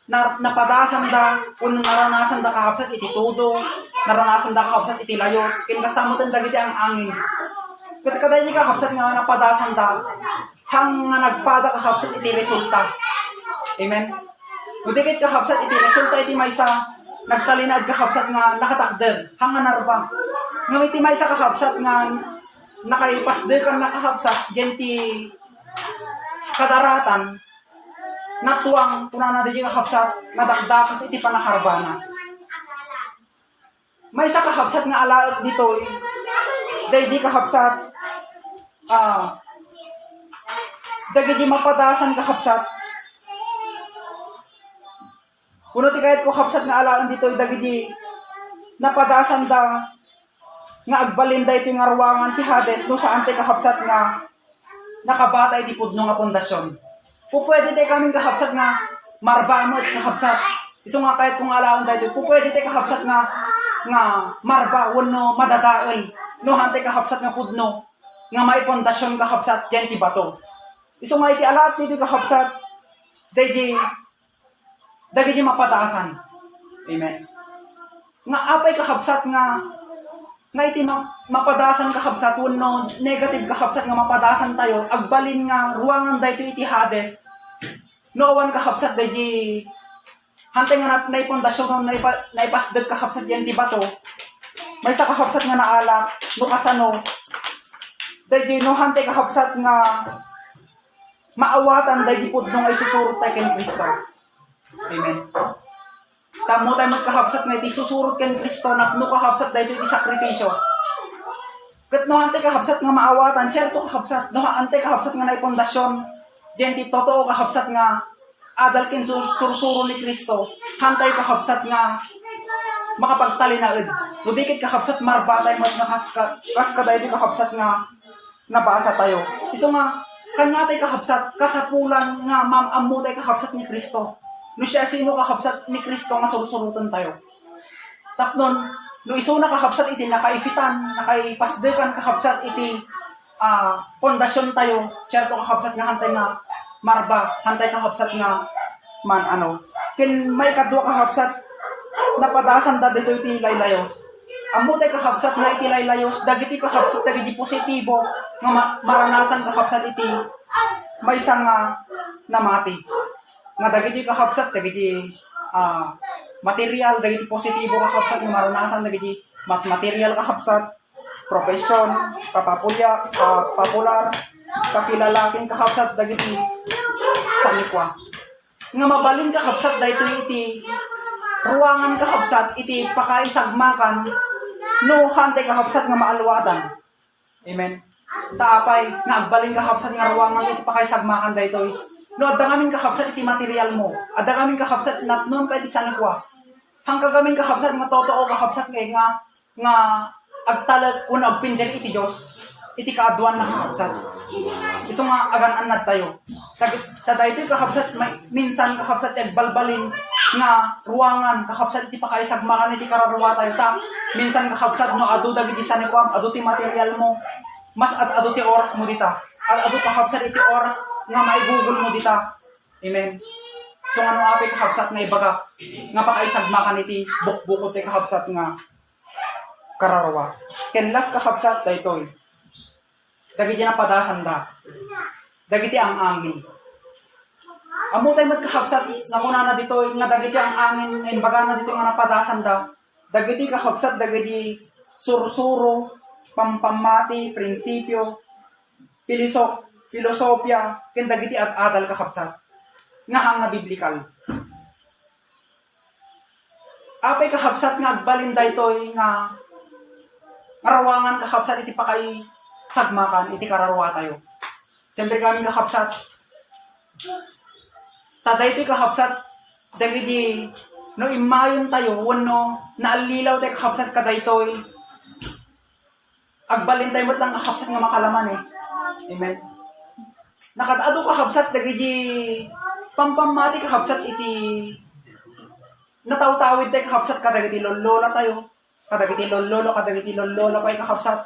Speaker 4: napadasan da kung naranasan da kakabsat iti todo, naranasan da kakabsat iti layos, kinkasamutan dagiti ang angin. Katakaday ni kakabsat nga napadasan da, hang nga nagpada kakabsat iti resulta. Amen? Udikit kakabsat iti resulta iti maysa, nagtalinad kakabsat nga nakatakder, hang nga narba. Nga iti maysa kakabsat nga nakaipasder kang nakakabsat, genti kadaratan, natuang punana di kakabsat nga dagdakas iti panakarbana. May sa kakabsat nga alaot dito dahil di kakabsat dahil di mapadasan kakabsat kuno ti kahit ko kakabsat nga alaot dito dahil di napadasan da nga agbalin da ito nga ruangan ti Hades no saan ti kakabsat nga nakabata iti pudno nga pundasyon. Pupwede tayo kaming kakabsat nga marba mo at kakabsat. Iso nga kahit kung alaon tayo, pupwede tayo kakabsat nga marba, wano madadaol. No hante kakabsat nga pudno. nga may pundasyon kakabsat yan ti bato. Iso nga iti alat nito kakabsat dagi mapataasan. Amen. Nga apay kakabsat nga iti mapadasan kakabsat no negative kakabsat nga mapadasan tayo agbalin nga ruangan dayto iti Hades. No awan kakabsat dagi hantay nga na pundasyon no naipasdag kakabsat yan ti bato. May sa kakabsat nga naalak no kasano dahil no hantay kakabsat nga maawatan dahil pud nung ay susurot tayo kay Kristo. Amen. Tamo tayo magkakabsat nga iti susurot kay Kristo na no kakabsat dahil iti sakripisyo. Kat no hantay kakabsat nga maawatan, syerto kakabsat. No hantay kakabsat nga na pundasyon, diyan ti totoo kakabsat nga adal kin sursuro ni Kristo. Hantay kakabsat nga makapagtalinaed. No dikit kakabsat marbatay mo nga kas dahil kakabsat nga nabasa tayo. Iso nga, kanya tayo kakabsat, kasapulan nga mamamo tayo kakabsat ni Kristo. No siya sino kakabsat ni Kristo nga surusurutan tayo. Tapnon, no iso na kakabsat iti nakaifitan, nakaipasdekan kakabsat iti pondasyon tayo. Syerto kakabsat nga hantay nga marba, hantay kakabsat nga kin may kadwa kakabsat napadasan da dito iti laylayos. Amo tayo kakabsat nga iti laylayos, dagiti kakabsat dagiti positibo nga maranasan kakabsat iti may isang namati. Nga dagiti kakabsat dagiti material, dagiti positibo kakabsat nga maranasan dagiti material kakabsat, profesyon, kapapulya, popular, kakilalaking kakabsat dagiti sanikwa. Nga mabalin kakabsat dahito iti ruangan kakabsat iti pakaisagmakan no hantay kakabsat nga maalwadan. Amen. Taapay nga agbalin kakabsat nga ruangan iti pakaisagmakan daytoy. No adda ngamin kakabsat iti material mo. Adda ngamin kakabsat natnon ka iti sanikwa. Hangga gamin kakabsat nga totoo kakabsat nga agtalag kun agpindir iti Dios. Iti kaadwan na kakabsat. Iso nga agan-anad tayo. Tadaytoy kakabsat minsan kakabsat agbalbalin nga ruangan kakabsat iti pakaisagmakan iti kararuwa tayo ta minsan kakabsat no adu dagiti sanikwam adu ti material mo mas adu ti oras mo dita adu kakabsat iti oras nga maigugol mo dita. Amen. So ano apay kakabsat nga ibaga nga pakaisagmakan iti bukbukod ti kakabsat nga kararuwa ken last kakabsat daytoy dagiti napadasan da dagiti ang angin. Amo tayo magkakabsat nga muna na dito nga dagiti ang angin nga imbaga na dito nga napadasan da dagiti kakabsat dagiti sursuro pampamati prinsipyo filosofya ken dagiti at adal kakabsat nga hanga biblikal. Apay kakabsat nga agbalin daytoy nga rawangan kakabsat iti pakay sagmakan iti kararuwa tayo. Siyempre kami kakabsat taday ito'y kakabsat dagiti no imayon tayo wano naalilaw tayo kakabsat kaday ito'y agbalin tayo mo't lang kakabsat nga makalaman eh. Amen. Nakadado kakabsat dagiti pampamati kakabsat iti nataw-tawid tayo kakabsat kadagiti lolola tayo kadagiti lolola pa kakabsat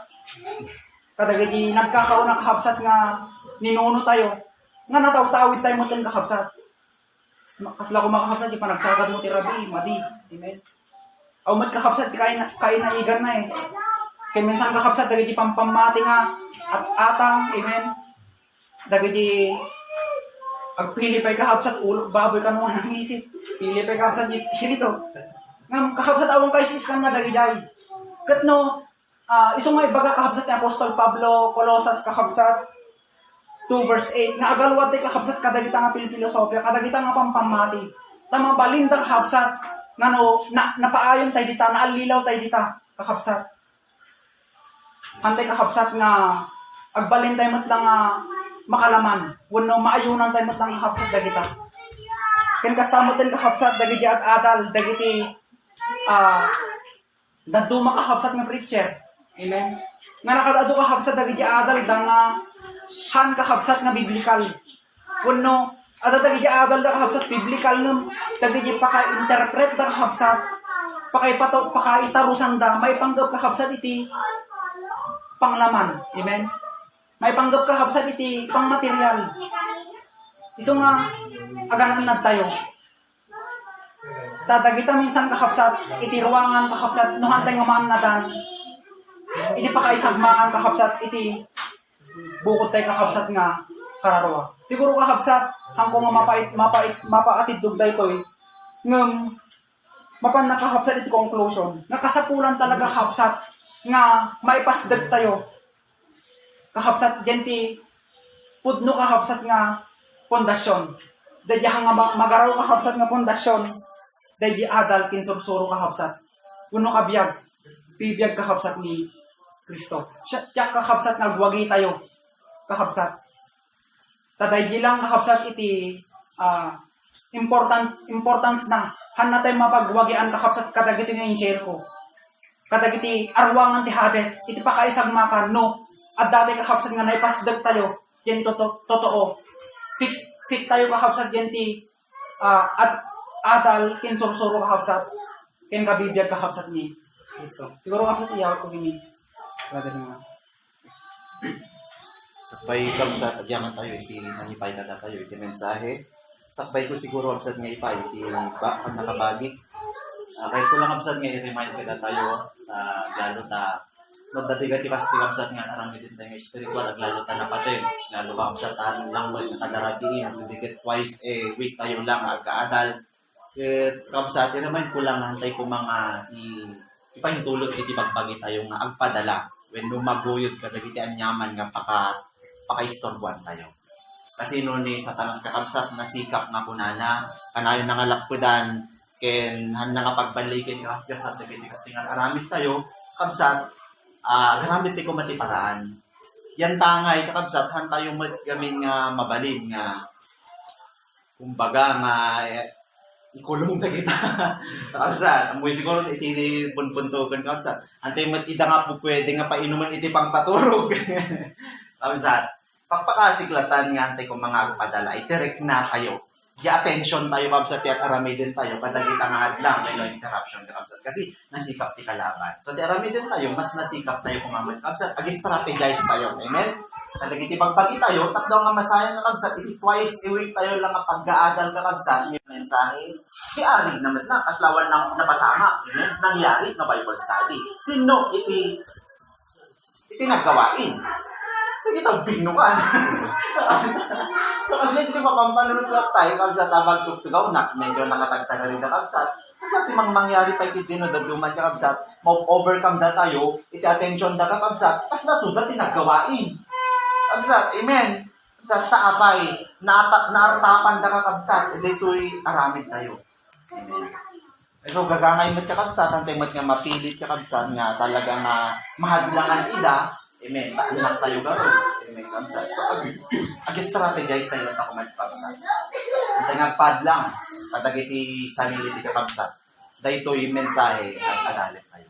Speaker 4: kadagiti nagkakauna kakabsat nga ninuno tayo nga nataw-tawid tayo mo't lang kakabsat. Kasla ko makakabsat, di pa nagsagad mo ti Rabi, madi. Amen. Aw mat kakabsat, kain na igan na eh. Kaya minsan kakabsat, dagiti pampamati nga, at atang, amen. Dagiti, agpili pa'y kakabsat, ulok baboy ka naman ang isip. Pili pa'y kakabsat, ispirito. Nga kakabsat, awang kayo siskan nga dagiday. Kat no, isong nga ibaga kakabsat ni Apostol Pablo, Colosas kakabsat, 2 verse 8 nga agalwat tay kakabsat kadagita nga filosofya kadagita nga pampamati tama balinda kakabsat nga no napaayon tay dita naalilaw tay dita kakabsat hantay kakabsat nga agbalin tay met lang makalaman wenno maayunan tay met lang kakabsat dagita ken kasamo ten kakabsat dagiti at adal dagiti daduma kakabsat nga preacher. Amen. Nga nakadado kakabsat dagiti adal dang han kakabsat nga biblikal. Kuno ada dagiti adal da kakabsat biblikal ngem dagiti paka-interpret da kakabsat pakaitarusan da may panggap kakabsat iti panglaman. Amen. may panggap kakabsat iti pang material. Iso nga, aganan na tayo. Tatagita minsan kakabsat, iti ruangan kakabsat, nuhan tayo ngamaan na dan. Iti pakaisagmaan kakabsat, iti bukod tayo kakabsat nga kararwa. Siguro kakabsat, hangko nga mapaatidog tayo ito eh. Ngam, mapan nakakabsat iti conclusion. Nakasapulan talaga kakabsat nga maipasdag tayo. Kakabsat genti pudno kakabsat nga pundasyon. Dadya nga magaraw kakabsat nga pundasyon. Dadya adal kinsursuro kakabsat. Puno kabiyag. Bibiyag kakabsat ni Kristo. Siya kakabsat nga gwagi tayo. Kakabsat. Tadaygi lang kakabsat iti importance na han tayo mapagwagian kakabsat kadagiti nga insyel ko. Kadagiti arwangan ti Hades. Iti pakaisag makan no. At dati kakabsat nga naipasdag tayo, yan totoo. Fit tayo kakabsat yan ti at adal, kinsursuro kakabsat, kin kabibiyag kakabsat ni Kristo. Siguro kakabsat iyawat ko gini. Kada nga.
Speaker 3: Sakbay kabsat, agyaman tayo, iti nanipay kada tayo, iti mensahe. Sakbay ko siguro kabsat nga ipay, iti ang nakabagi. Kahit ko lang kabsat nga, i-remind kada tayo, lalo na magdatigat ipas si kabsat nga arang din tayo spiritual at lalo ta napatid. Lalo ka kabsat lang mo nakadaratiin, magdatigat twice a week tayo lang agkaadal. Kabsat, i-remind ko lang hantay ko mga ipahintulot iti magbagi tayo nga agpadala. When lumaguyod kadagiti anyaman nga pakaistorbuan tayo. Kasi noon ni Satanas kakabsat nasikap nga kunana, kanayon nga lakpudan, ken han nga pagbalikin ka sa dagiti kasi nga aramid tayo, kabsat, gamit ko matiparaan. Yan tangay kakabsat han tayo gamin nga mabalin nga kumbaga nga ikulong na kita. Kakabsat, amoy siguro iti punpuntukan kakabsat. Antay mat ida nga po pwede nga painuman iti pangpaturog. Kakabsat, pagpakasiklatan nga antay ko mga padala, itirek na kayo. Attention tayo kabsat at aramidin tayo kadagita nga hadlang may no interruption kabsat kasi nasikap ti kalaban. So ti aramidin tayo mas nasikap tayo kumamat kabsat ag-strategize tayo. Amen. Kadagiti pagpagi tayo tatlo nga masayang nga kabsat iti twice a week tayo lang nga pag-aadal ka kabsat yung mensahe. Ti arig naman na kaslawan nang napasama. Amen. Nangyari na Bible study. Sino iti naggawain? Kita bino ka. So, kasi hindi mapampanunod lang tayo kabsat abang tugtugaw na medyo nakatagtaga rin na kabsat. Kasi timang mangyari pa iti dinadaduman ka kabsat, ma-overcome na tayo, iti attention na ka kabsat, kas nasudat tinagawain. Kabsat, amen. Kabsat, taapay, naartapan na ka kabsat, dito'y aramid tayo. Amen. So, gagangay mo't ka kabsat, ang timot nga mapilit ka kabsat, nga talaga nga mahadlangan ida, amen, taanak tayo gano'n. Amen, kabsat. So, ag-strategize tayo na ako magpabsat. Ang nagpadlang, patagiti sarili ti kakabsat. Dahito yung mensahe at sanalit tayo.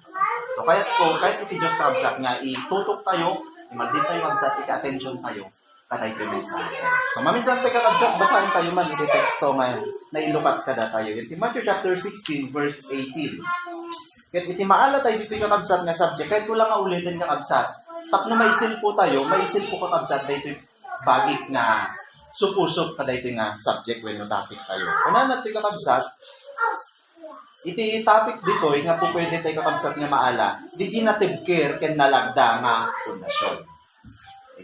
Speaker 3: So, kahit iti Diyos kabsat nga, itutok tayo, imaldin tayo kabsat, ika-attention tayo, katay ito yung mensahe. So, maminsan pa kakabsat, basahin tayo man, iti teksto ngayon, na ilukat kada tayo. Iti Matthew chapter 16, verse 18. Kahit iti maala tayo dito yung kakabsat nga subject, kahit ko lang nga ulitin kakabsat, tapno maisil po tayo, maisil po kakabsat, dahito yung bagit nga supusok ka dahito nga subject when no topic tayo. Kuna natin kakabsat, iti topic dito, nga po pwede tayo kakabsat nga maala, di native care ken nalagda nga pundasyon.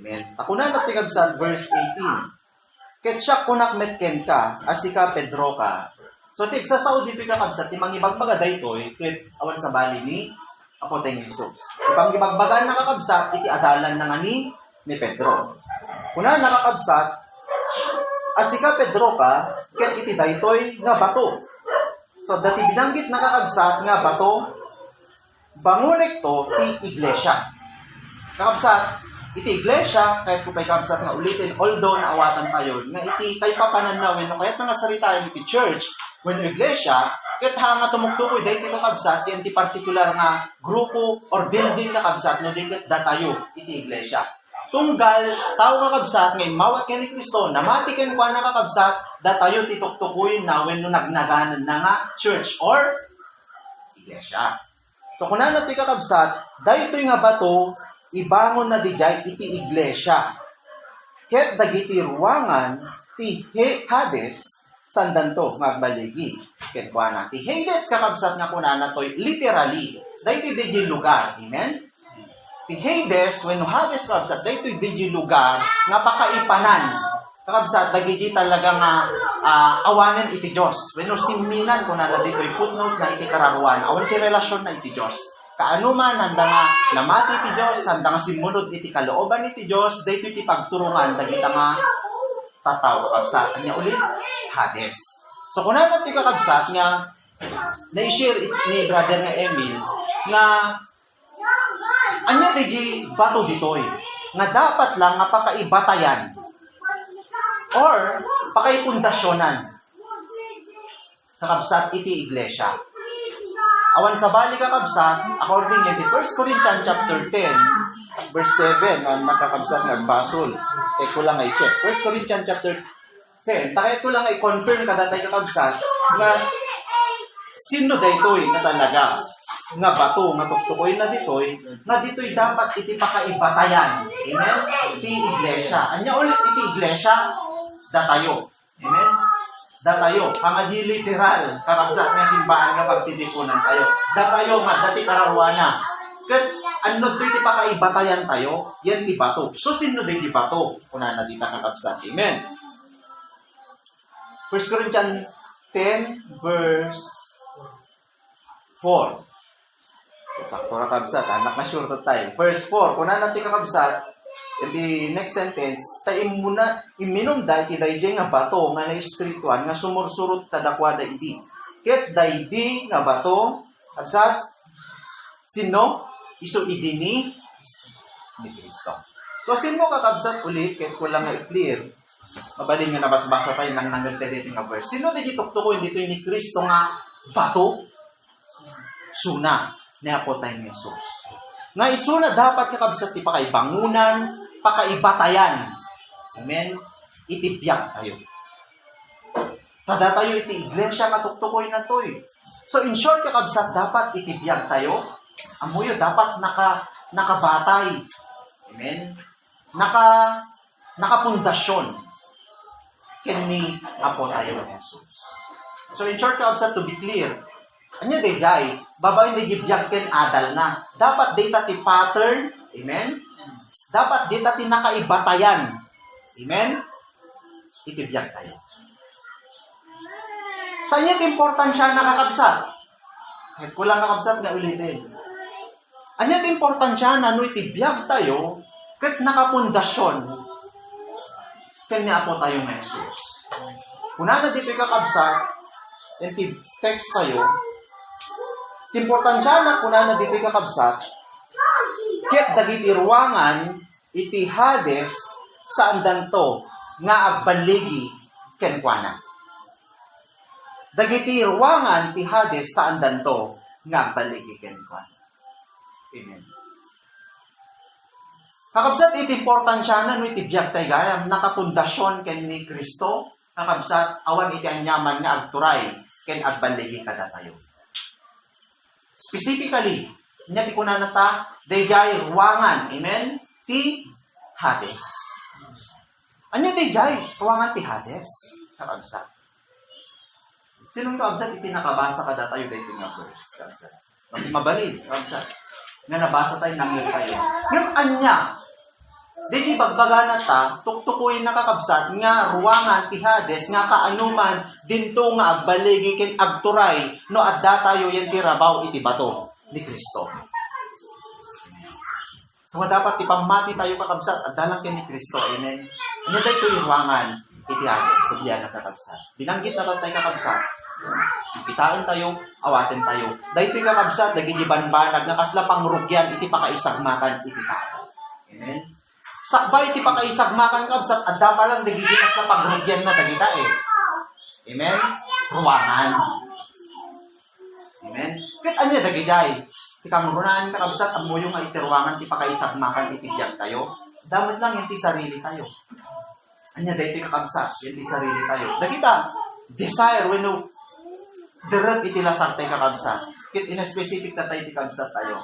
Speaker 3: Amen. Kuna natin kakabsat, verse 18. Ket siya kunak metken ka, asika Pedro ka. So, tig sa Saudi kakabsat, timang ibagbaga dahito, ket awan sa bali ni Apoteng Jesus. Ipang gibagbagan na kakabsat, iti adalan na nga ni Pedro. Kuna nakakabsat, asika Pedro ka, ket iti daytoy nga bato. So, dati binanggit nakakabsat nga bato, bangulik to, ti iglesia. Kakabsat, iti iglesia, kahit kung may kabsat nga ulitin, although naawatan tayo, nga iti kay papananawin, no, kahit nga sarita iti church, when iglesia, ket nga tumuktukoy dahil iti kakabsat, iti particular nga grupo or building kakabsat, no, dahil datayo, iti iglesia. Tunggal, tao kakabsat, ngayon mawat ka ni Kristo, namatikin kwa na kakabsat, datayo tituktukoy na when no nagnaganan na nga church or iglesia. So kung natin kakabsat, dahil ito nga bato,
Speaker 1: ibangon na dijay iti iglesia. Ket dagiti ruangan ti Hades sandanto magbaligi. Ket kuana ti Hades kakabsat nga kunana toy literally daytoy di lugar. Amen. Ti Hades wenno Hades kakabsat daytoy di lugar nga pakaipanan. Kakabsat dagiti talaga nga awanen iti Dios. Wenno simminan kunana daytoy footnote na iti kararuan. Awan ti relasyon na iti Dios. Kaano man handa nga namati ti Dios, handa nga simunod iti kalooban iti Dios, daytoy ti pagturungan dagita nga tataw kakabsat. Anya ulit Hades. So kunana ti kakabsat nga na-share ni brother nga Emil nga anya digi bato ditoy nga dapat lang nga pakaibatayan or pakaipundasyonan kakabsat iti iglesia. Awan sa bali kakabsat, according to 1 Corinthians chapter 10, verse 7, ang nakakabsat nagbasol. Kaya ko lang i-check. 1 Corinthians chapter 10, takay ko lang i-confirm kadatay kakabsat nga sino daytoy na talaga nga bato, nga tuktukoy na ditoy, nga ditoy dapat iti pakaibatayan. Amen? Iti iglesia. Anya ulit iti iglesia, datayo. Amen? Datayo, pangadi literal, kakabsat nga simbahan nga pagtitipunan tayo. Datayo nga, dati kararuana. Kat, ano dito pakaibatayan tayo, yan ti bato. So, sino dito bato? Kuna na dita kakabsat. Amen. 1 Corinthians 10, verse 4. Sakto na kakabsat, anak na sure tayo. Verse 4, kuna na ti kakabsat, in the next sentence, tayo muna iminom dahil ti dayjay nga bato nga na espirituan nga sumursurot kadakwada iti. Ket daydi nga bato, absat, sino? Iso idini ni Kristo. So, sino kakabsat ulit, ket ko lang nga i-clear, mabaling nga nabasbasa tayo nang nanggagtadit nga verse. Sino di tuktukoy dito ni Kristo nga bato? Suna, niya po tayo ni Jesus. Nga isuna dapat kakabsat ti pakaibangunan, pakaibatayan. Amen? Itibiyag tayo. Tada tayo iti iglesia matuktukoy na to'y. So in short kakabsat dapat itibiyag tayo. Amuyo dapat nakabatay. Amen? Nakapundasyon. Kini apo tayo ng Jesus. So in short kakabsat to be clear, anya dayjay, babae na gibiyag ken adal na. Dapat data ti pattern, amen? Dapat data ti nakaibatayan. Amen? Itibiyag tayo. Tanya ti importansya nakakabsat. Kahit kulang kakabsat nga ulitin. Anya ti importansya na no itibiyag tayo ket nakapundasyon ken ni apo tayo ng Jesus. Kuna na di kakabsat, and text tayo, importansya na kuna na dito'y kakabsat, ket dagiti ruangan iti Hades saan danto nga agbaligi ken kuana. Dagiti ruangan iti Hades saan danto nga agbaligi ken kuana. Amen. Kakabsat iti importansya na no iti biyag tayo gayam nakapundasyon ken ni Kristo. Kakabsat awan iti anyaman nga agturay ken agbaligi kada tayo. Specifically, niya ti kunana ta, dayjay ruangan, amen? Ti Hades. Anya dayjay ruangan ti Hades? Kakabsat. Sinong kakabsat iti nakabasa kada tayo dayto nga verse? Kakabsat. Pati mabalid, kakabsat. Nga nabasa tayo, nangir tayo. Ngayon, anya, di bagbaga na ta, tuktukuin na kakabsat, nga ruangan ti Hades, nga kaanuman, dinto nga agbaligi ken agturay, no adda tayo yan ti rabaw iti bato ni Kristo. So, dapat ipamati tayo kakabsat, adda lang ken ni Kristo, amen? Ano tayo ito yung ruangan iti Hades, so diyan na kakabsat. Binanggit na tayo kakabsat, ipitain tayo, awatin tayo. Dahil ito kakabsat, naging banbanag, nakasla pang rugyan, iti pakaisagmakan, iti tao. Amen? Sakbay iti pakaisagmakan kabsat, adda pa lang nagigitas na pagrugyan na dagita eh. Amen? Ruangan. Amen? Kahit anya dagijay, iti kamurunaan ka kabsat, ang mo yung iti ruangan, iti pakaisagmakan, iti biyag tayo. Damat lang yung iti sarili tayo. Anya da iti kakabsat, yung iti sarili tayo. Dagita, desire, when you deret iti lasag tayo kakabsat. Kit in a specific na tayo iti kabsat tayo.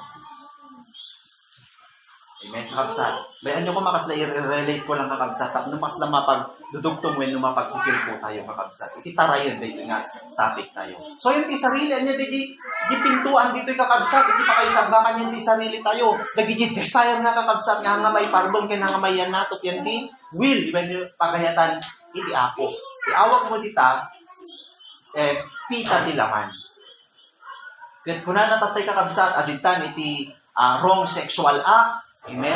Speaker 3: Amen, kakabsat. Bayan nyo ko makas na i-relate ko lang kakabsat. Tapos mas na mapagdudugtong when mapagsisil po tayo kakabsat. Iti tarayan dito nga topic tayo. So yun ti sarili niya di pintuan dito kakabsat. Iti pa kayo sagbakan yun ti sarili tayo. Dagi desire na kakabsat nga may parbon kaya nga may yan nato. Yan di will. Di ba nyo pagayatan iti apo. Iawag mo dita pita ti laman. Kaya kung na natatay kakabsat aditan iti wrong sexual act. Amen.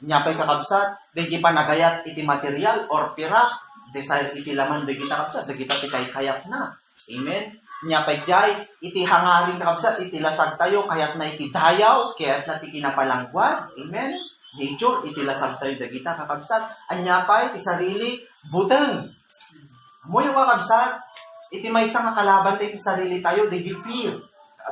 Speaker 3: Nyapay kakabsat, dagi pa nagayat iti material or pira, desire iti laman dagi kakabsat, dagi pa ti kayat na. Amen. Nyapay jay iti hangaring kakabsat, iti lasag tayo kayat na iti dayaw, kayat na ti kinapalangguan. Amen. Nature iti lasag tayo dagi kakabsat, anyapay ti sarili buteng. Mo yung kakabsat, iti may isang kalaban tayo iti sarili tayo, dagi fear.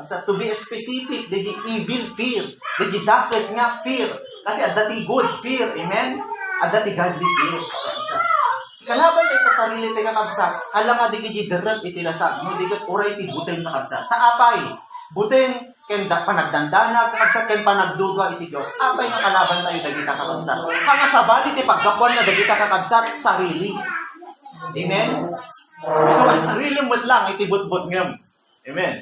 Speaker 3: To be specific, dagi evil fear. Dagi darkness nga fear. Kasi adati good fear. Amen? Adati godly fear. Kalaban tayo sa sarili tayo kakabsat. Alam nga digi derep iti lasag. No, digi uray iti buteng kakabsat. Taapay. Buteng ken panagdandanag kakabsat ken panagdudwa iti Dios. Apay nga kalaban tayo dagi kakabsat. Hanga sa bali ti pagkapuan nga dagi kakabsat sarili. Amen? So sarili mo lang iti butbut ngem. Amen?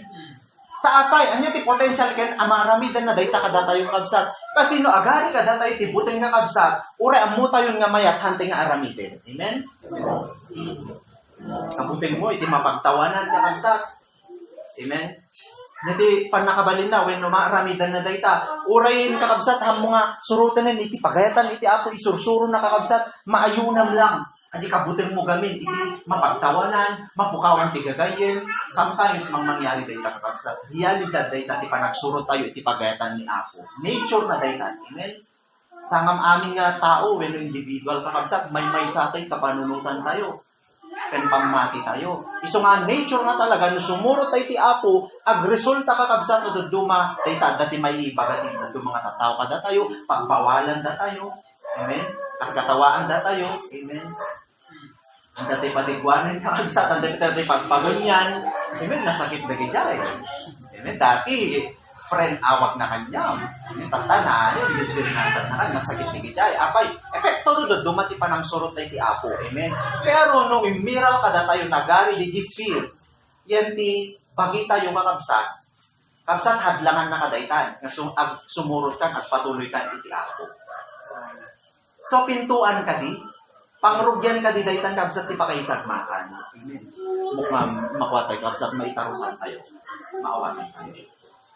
Speaker 3: Taapay, anya ti potential ken amaramidan na dayta kada tayo kabsat. Kasi no agari kada tayo ti buteng nga kabsat, ura ammo tayo nga mayat hante nga aramiden. Amen. Kabuteng mo iti mapagtawanan nga kabsat. Amen. Niti panakabalin na when no maaramidan na dayta, urayin ka kabsat hammo nga surutanen iti pagayatan iti apo isursuro na kakabsat, maayunam lang. Adi kabuteng mo gamin, iti mapagtawanan, mapukawan ti gagayin. Sometimes, mang mangyari dahi ta kakabsat. Realidad dahi ta, ti panagsurot tayo, iti pagayatan ni Apo. Nature na dahi ta. Amen? Tangam aming nga tao, when individual kakabsat, may satay, kapanunutan tayo. Ken pamati tayo. Iso nga, nature nga talaga, no sumurot tayo ti Apo, ag resulta kakabsat, o duduma, dahi ta, dati may ibagatin, duduma nga tataw kada tayo, pagbawalan da tayo. Amen? Pagkatawaan da tayo. Amen? Ang dati patigwanan kakabsat, ang dati pagpagunyan. Amen, nasakit na kaya. Amen, dati, friend awag na kanya. Amen, tatana, binibinasan na kanya, nasakit na kaya. Apay, epekto doon, dumati pa ng surot na iti Apo. Amen. Pero nung imiral kada tayo nagari, di fear. Yan ti, bagi tayo kakabsat. Kabsat, hadlangan na kadaitan. Sumurot ka at patuloy ka iti Apo. So, pintuan ka di. Pangrugyan ka di daytan kabsat ti pakaisagmakan. Amen. Mukhang makuha tayo kabsat, maitarusan tayo. Maawasan tayo.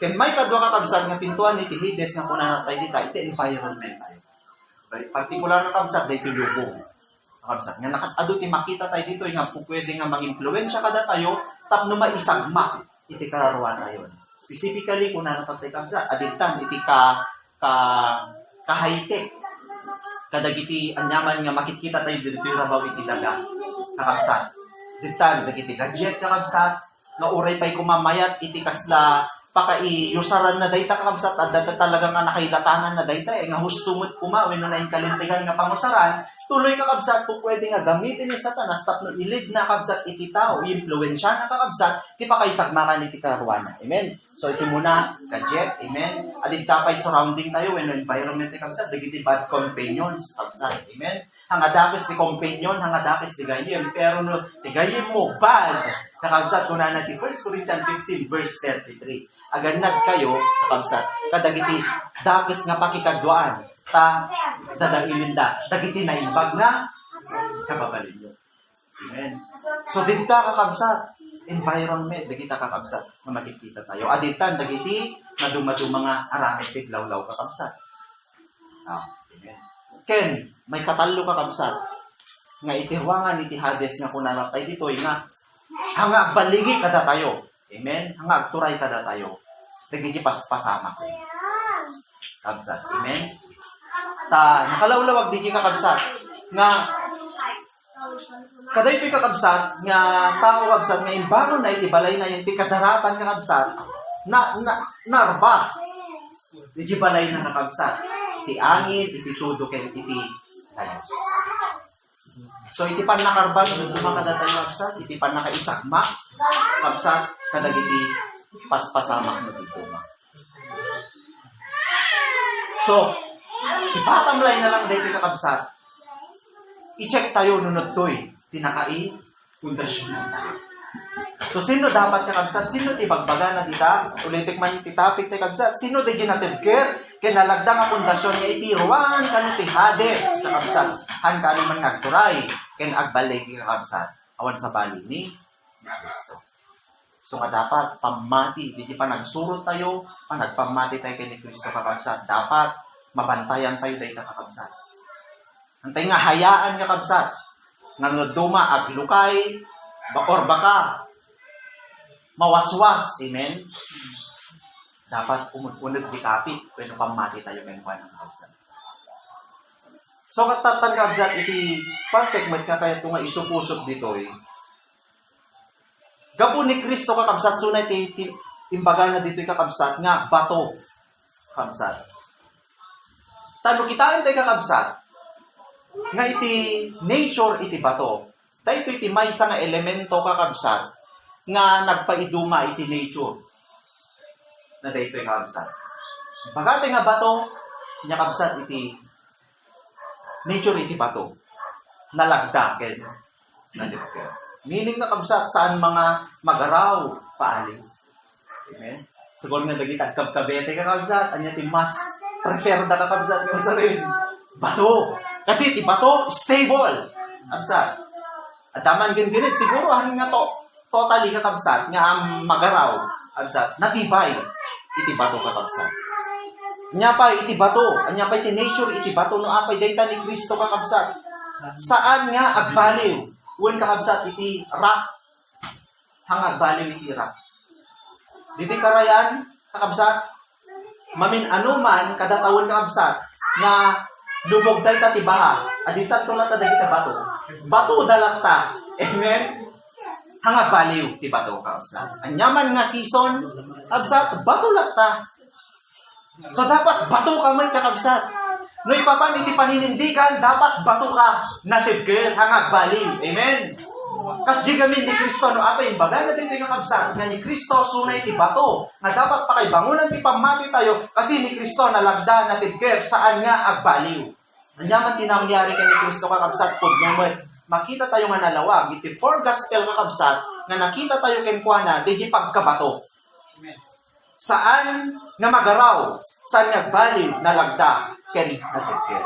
Speaker 3: Ken may kadwa ka kabsat nga pintuan iti hides nga kuna tayo dita, iti environment tayo. Partikular na kabsat, dito lubong. Kabsat. Nga nakatado ti makita tayo dito, nga pwede nga mang-influensya kada tayo, tapno maisagma, iti kararwa tayo. Specifically, kuna natatay kabsat, adintan, iti ka-high-tech. Kadagiti anyaman nga makikita tayo dito yung rabaw iti daga kakabsat. Dito dagiti gadget kakabsat nga uray pa'y kumamayat iti kasla pakaiusaran na dayta kakabsat at data talaga nga nakailatanan na dayta nga hustumot kuma when na inkalintigan nga pangusaran tuloy kakabsat po pwede nga gamitin ni Satanas tapno ilid na kakabsat iti tao impluwensya na kakabsat ti pakaisagmakan iti karuana. Amen. So, ito muna, gadget, amen. Adit tapay surrounding tayo, when environment ni kabsat, dagiti bad companions, kabsat, amen. Hangadakis ti companion, hangadakis ti gayim, pero no, ti gayim mo, bad, nakabsat, kung na natin, 1 Corinthians 15, verse 33. Aganad kayo, nakabsat, kadagiti, dakis nga pakikadwaan, dadagilin da, dagiti na imbag na, kababalin nyo. Amen. So, dito kakabsat, environment, dagita kakabsat, na makikita tayo. Aditan, dagiti, na dumaduma nga aramid tiglawlaw kakabsat. Amen. Ken, may katalo kakabsat, nga itirwangan iti Hades nga kunanatay dito, nga, hanga baligi kada tayo. Amen? Hanga agturay kada tayo. Dagiti paspasama ko. Kabsat. Amen? Nakalawlawag digi kakabsat, nga, kada ito'y kakabsat, nga tao kabsat, nga imbaro na iti balay na iti kadaratan kakabsat, narba. Iti balay na kakabsat. Iti angin, iti tudo, iti tayos. So, iti pan nakarbal, dumakada tayo kabsat, iti pan nakaisakma, kabsat, kadag iti paspasamak na dito. So, Bottom line na lang dito kakabsat. I-check tayo nunod to'y tinakai pundasyon ng tayo. So, sino dapat kakabsat? Sino ti bagbaga na tita? Ulitik man ti topic ti kakabsat. Sino ti ginative care? Kinalagdang ang pundasyon niya itiruan kan ti Hades kakabsat. Han kani man nagturay. Ken agbalay ti kakabsat. Awan sa bali ni Kristo. So, nga dapat pamati. Di pa nagsurot tayo, nagpamati tayo kay ni Kristo kakabsat. Dapat mabantayan tayo dahil kakabsat. Antay nga hayaan kakabsat. Nga duma aglukay or baka mawaswas. Amen? Dapat umunod di kapit kung pamati tayo ngayon pa ng kakabsat. So, katatan kakabsat, iti pagtekmat ka kaya ito nga isupusok dito eh. Gapo ni Kristo kakabsat, sunay timbaga na dito kakabsat nga bato kakabsat. Tano kitain tayo kakabsat nga iti nature iti bato. Tayo iti may isa nga elemento kakabsat nga nagpaiduma iti nature na dito kakabsat. Bagate nga bato nya kakabsat iti nature iti bato. Nalagda ken nalipker. Meaning na kabsat saan mga magaraw paalis. Amen? Siguro nga dagitag kabkabete ka kabsat, anya ti mas prefer da ka kabsat nga sa rin. Bato. Kasi ti bato, stable. Kabsat. At taman ganit, siguro hanggang nga to, totally ka kabsat, nga magaraw. Kabsat. Natibay. Iti bato ka kabsat. Anya pa iti bato. Anya pa iti nature, iti bato. No apay dayta ni Kristo ka kabsat. Saan nga agbaliw? Uwan kakabsat iti rock. Hangag baliw iti rock. Diti karayan, kakabsat. Mamin anuman, kadatawan kakabsat. Na lubog tayo tatibaha. Aditan to lang ta dagita bato. Bato dalakta. Amen? Hangag baliw ti bato kakabsat. Anyaman nga season, kakabsat, bato lakta. So dapat bato ka may kakabsat. No ipapan iti paninindigan, dapat bato ka native girl, hangag baliw. Amen? Kas di kami ni Kristo, no apay, baga na din kakabsat, nga ni Kristo, sunay ti bato, nga dapat pa kay bangunan ti pamati tayo, kasi ni Kristo nalagda native girl, saan nga agbaliw. Nanyaman tinangyari kay ni Kristo kakabsat, pud naman, makita tayo nga nalawag, iti four gospel kakabsat, nga nakita tayo kenkwana, di pagkabato. Saan nga magaraw, saan nga agbaliw, nalagda, ken natikir.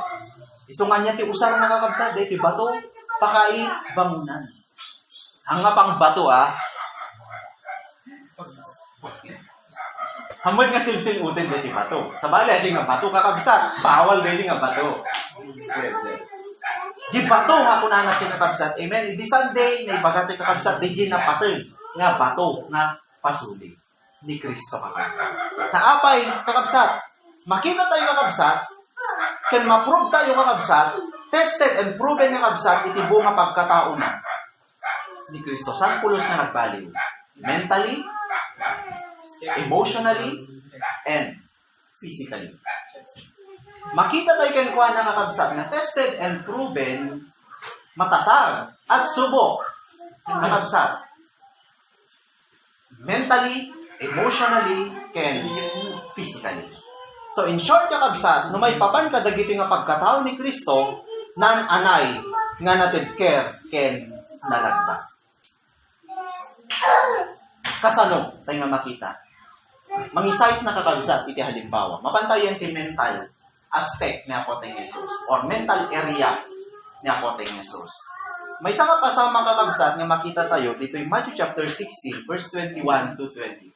Speaker 3: Isungan niya ti usar na kakabsat, ti bato, pakai bangunan. Ang nga pang bato Hamod nga silsil uten ti bato. Sa bali, nga bato kakabsat, bawal din nga bato. Di bato nga kunanat ti kakabsat. Amen. Di Sunday, na ibagat ti kakabsat, di na patay. Nga bato, nga pasuli. Ni Kristo kakabsat. Kaapay, kakabsat. Makita tayo kakabsat, kan ma-prove tayo kakabsat, tested and proven kakabsat, iti bunga pagkatao na ni Kristo. Saan pulos na nagbaliw? Mentally, emotionally, and physically. Makita tayo kankwa na kakabsat na tested and proven, matatag at subok kakabsat. Mentally, emotionally, and physically. So, in short, kakabsat, no may papan kadagito nga pagkatao ni Kristo, nan anay nga native care ken nalagda. Kasano tayo nga makita? Mangisayt na kakabsat, iti halimbawa. Mapantayan ti mental aspect ni Apoteng Jesus or mental area ni Apoteng Jesus. May isa ka pasama kakabsat nga makita tayo dito yung Matthew chapter 16, verse 21 to 23.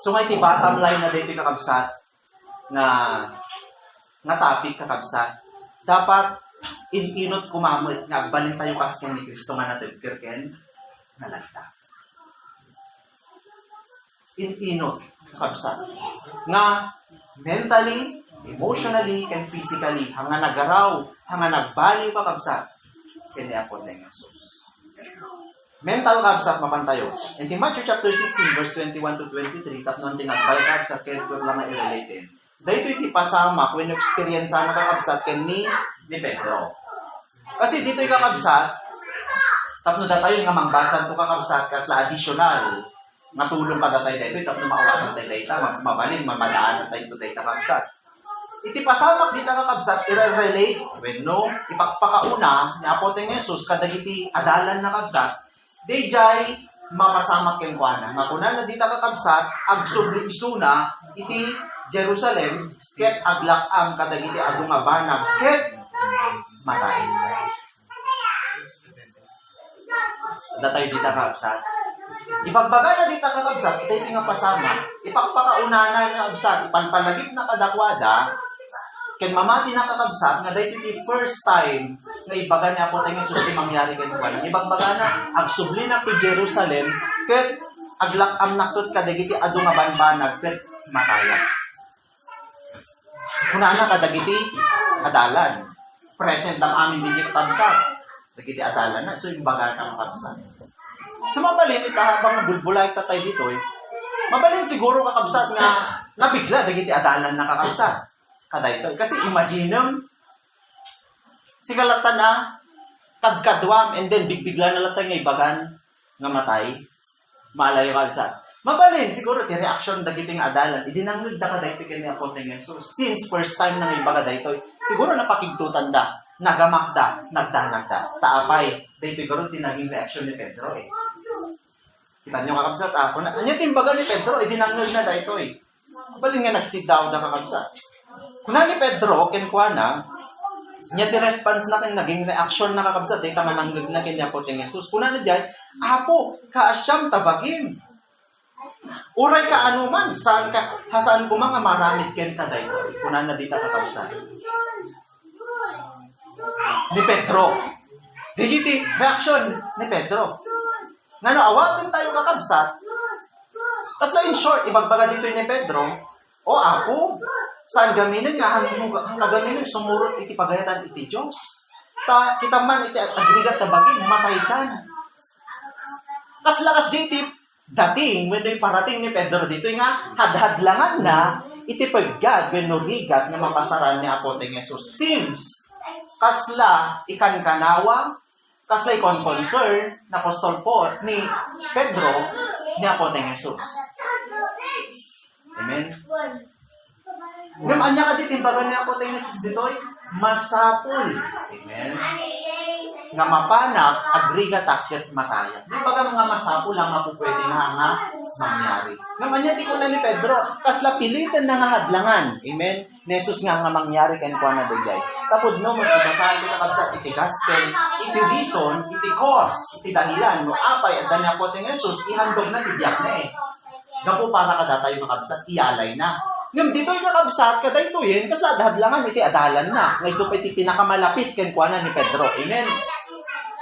Speaker 3: So may ti bottom line na dito kakabsat nga topic kakabsat. Dapat inot kumamot nga agbalin tayo kasken ni Kristo nga natigker ken nalagda. Inot kakabsat. Nga mentally, emotionally, and physically hanga nagaraw, hanga nagbaliw kakabsat ken ni Apoteng Jesus. Mental kabsat mapantayo. In Matthew chapter 16 verse 21 to 23 tapnon tinagbalik kabsat ken ko lang i-relate. Dahito iti pasama when experience na kakabsat ken ni Pedro. Kasi dito yung kakabsat tapno da tayo nga mangbasan to kakabsat kasla additional
Speaker 1: Matulong pa tayo dito, tapos makawatan tayo dito, mabalin, mamadaanan tayo dito kabsat. Iti pasamak dito kabsat, i-relate, when no, ipakpakauna, ni Apote ng Jesus, kadagiti adalan na kabsat, dayjay, mapasamak yung kuwana. Makuna na dito kabsat, agsubli isuna, iti Jerusalem, ket aglak ang kadagiti adungabanag, ket matay. Datay dito kabsat. Ipagbaga na dito kabsat, ito yung nga pasama. Ipagpakaunanan nga kabsat, ipanpalagip na kadakwada, ken mamati na kakabsat, nga dahil iti first time, nga ibaga niya po tayo ng susi mangyari kayo ng ibagbaga na, agsubli na to Jerusalem, ket aglak am naktot kadagiti adu nga banbanag, ket mataya. Kuna na kadagiti adalan. Present ang amin din yung kabsat. Dagiti adalan na, so ibaga na kakabsat. So mabalin, habang bulbulay tatay dito mabalin siguro kakabsat nga nabigla dagiti adalan na kakabsat. Kada ito. Kasi imagine sigalatan na kadkadwam and then bigbigla na latay nga ibagan nga matay. Malayo kabsat. Mabalin siguro ti reaction dagiti nga adalan. Idinanglig da kada ito kanya po ng Jesus. Since first time na nga ibaga dito, siguro napakigtutan da, nagamak da, nagdanag da, taapay. Dito siguro tinaging reaction ni Pedro Kita nyo kakabsat ako na. Anya timbaga ni Pedro, idinanglig na dito Mabalin nga nagsit down da kakabsat. Kuna ni Pedro, kenkwana, niya ti response na kin naging reaction na kakabsat, dahil tama nanggod na kin niya po ting Jesus. Kuna na dyan, Apo, kaasyam tabagim. Uray ka anuman, saan ko mga maramit ken ka dahil. Kuna na dita kakabsat. Ni Pedro. Digiti, reaction ni Pedro. Nga no, awatin tayo kakabsat. Tapos na in short, ibagbaga dito ni Pedro, o Apo, saan gaminin nga, ang nagaminin, sumurot iti pagayatan iti Diyos. Kita man iti agrigat na bagay, matay kan. Kas JT, dating, when do'y parating ni Pedro dito, nga, hadhadlangan na, iti paggad, when nurigat na mapasaran ni Apote ng Jesus. Seems, kasla ikan kanawa, kasla ikon concern, na apostol po ni Pedro, ni Apote ng Jesus. Amen? Ngayon, anya ka ditimbagan niya po tayo dito, masapul. Amen? Nga mapanak, agriga takit mataya. Di ba ka mga masapul ang mapupwede nga mangyari? Ngayon, anya di ko na ni Pedro, kasla pilitan na nga hadlangan. Amen? Nesus nga mangyari kayo kwa na digay. Tapos no, magpasahan kita kapsa, iti gospel, iti reason, iti cause, iti dahilan, no apay, at danya po tayo Jesus, ihandog na, tibiyak na Gapo para kada tayo makabsat, iyalay na. Ngam dito yung nakabsat, kada ito kasi hadlangan, iti adalan na. Ngay so, iti pinakamalapit, kenkwana ni Pedro. Amen?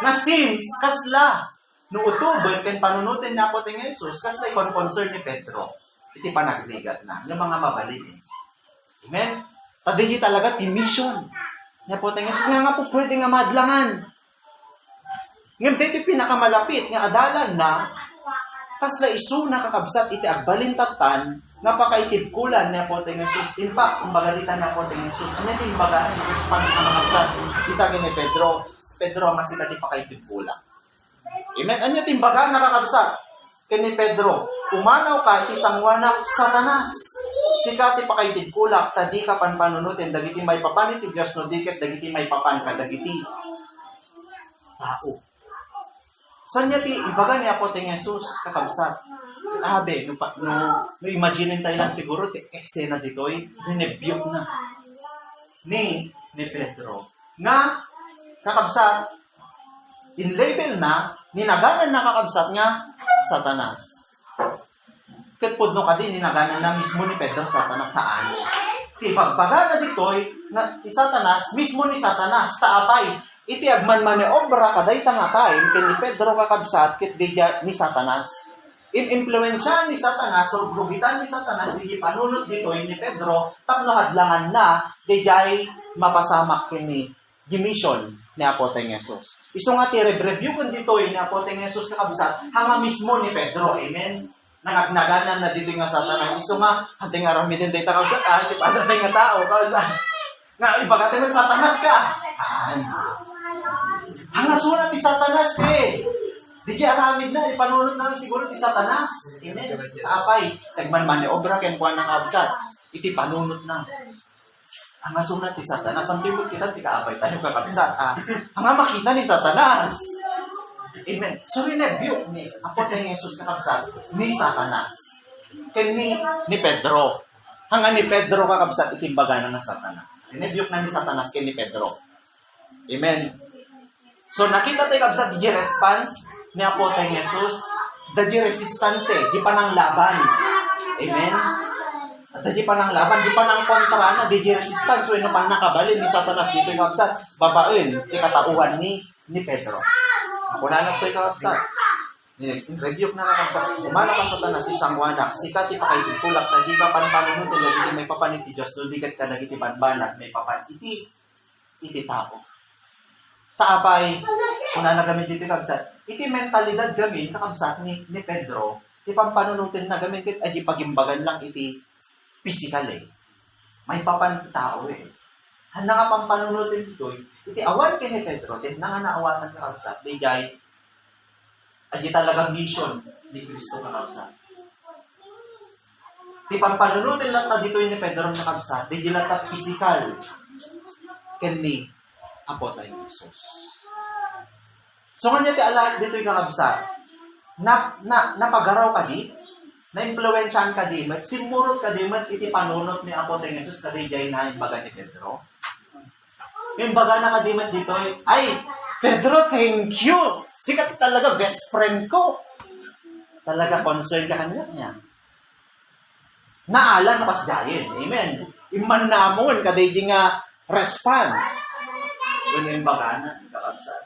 Speaker 1: Na seems, kasla, no utuban, ken panunutin na po ting Jesus, kasla ikon concern ni Pedro. Iti panagrigat na. Yung mga mabalin Amen? Tadi talaga, ti mission. Nga po ting Jesus, nga po pwede nga madlangan. Ngam dito pinakamalapit, nga adalan na, kasla isu nakakabsat iti agbalintatan nga pakaitibkulan niya po ting Jesus. In fact, ang bagalitan na po ting Jesus, ano yung bagaan yung response na nakabsat? Kita ni Pedro ang masita di pakaitibkulan. Amen? Ano yung bagaan nakakabsat? Kini Pedro, umanaw ka iti sangwanak Satanas. Sikati pakaitibkulak, tadi ka panpanunutin, dagiti may papan iti Diyos, no diket dagiti may papan ka, dagiti tao. Saan niya ibaga niya po ting Jesus kakabsat? Abe, no imagine tayo lang siguro, eksena dito ninebyok na ni Pedro. Nga, kakabsat, in label na, ninaganan na kakabsat nga, Satanas. Katpod no ka din, ninaganan na mismo ni Pedro, Satanas, saan? Pagbaga na dito, na Satanas, mismo ni Satanas, taapay, iti agman maniobra kaday tangakain ken ni Pedro kakabsat ket diya ni Satanas. In-impluwensya ni Satanas or grubitan ni Satanas di panunot dito ni Pedro tapno hadlangan na dijay mapasamak kini mission ni Apote ng Jesus. Isu nga ti review kun dito ni Apote ng Jesus kakabsat hanga mismo ni Pedro. Amen. Nangagnaganan na dito nga Satanas. Isu nga hanting aram midin dayta kabsat ti padatay nga tao kabsat. Nga ibagate man Satanas ka. Ang nasulat ni Satanas
Speaker 3: Di aramid na, ipanunod na siguro ti Satanas. Amen. Apay, tagman man ni obra ken kuan ng kabsat. Iti panunod na. Ang asunat ti Satanas, ang tibot kita, ti kaapay tayo kakabsat. Ang makita ni Satanas. Amen. So, rinebyo ni Apo tayo ng Jesus kakabsat ni Satanas. Ken ni Pedro. Hanga ni Pedro kakabsat, itimbaga na Satanas. Rinebyo na ni Satanas ken ni Pedro. Amen. So, nakita tayo kabsat, di response ni Apo tayo ng Jesus, di resistance di pa nang laban. Amen. At di pa nang laban, di pa nang kontra na, di resistance. So, ino pa nakabalin ni Satanas dito yung kabsat, babain, di katauhan ni Pedro. Ako na lang ito yung kabsat. Review na kakabsat. Umala ka Satanas, isang wanak, sikat ipakaitulak, na di ka panpanunod, di may papaniti Diyos, no di ka nagiti panbanat, may papaniti, iti tao. Taapay, kung na nagamit dito kabsat, iti mentalidad gamin kakabsat ni Pedro, iti pampanunutin na gamit ay di pagimbagan lang iti physical May papan tao Handa nga pampanunutin dito, iti awan kay ni Pedro, iti nga naawatan kakabsat, di jay, ay talagang mission ni Kristo kakabsat. Iti pampanunutin lang na dito ni Pedro kakabsat, di lang ta physical, ken ni Apo tayo ng Jesus. So, kanya ti ala dito yung kakabsat, napagaraw ka di, na-influensyahan ka di, simurot ka di, iti panunot ni Apo tayo ng Jesus, kasi jay na yung baga ni Pedro. Yung baga na ka di dito, ay, Pedro, thank you! Sikat talaga, best friend ko. Talaga, concern ka kanya niya. Naalan na pasdayin. Amen. Iman namon, kadaydi nga response. When yung baga na, kakabsat.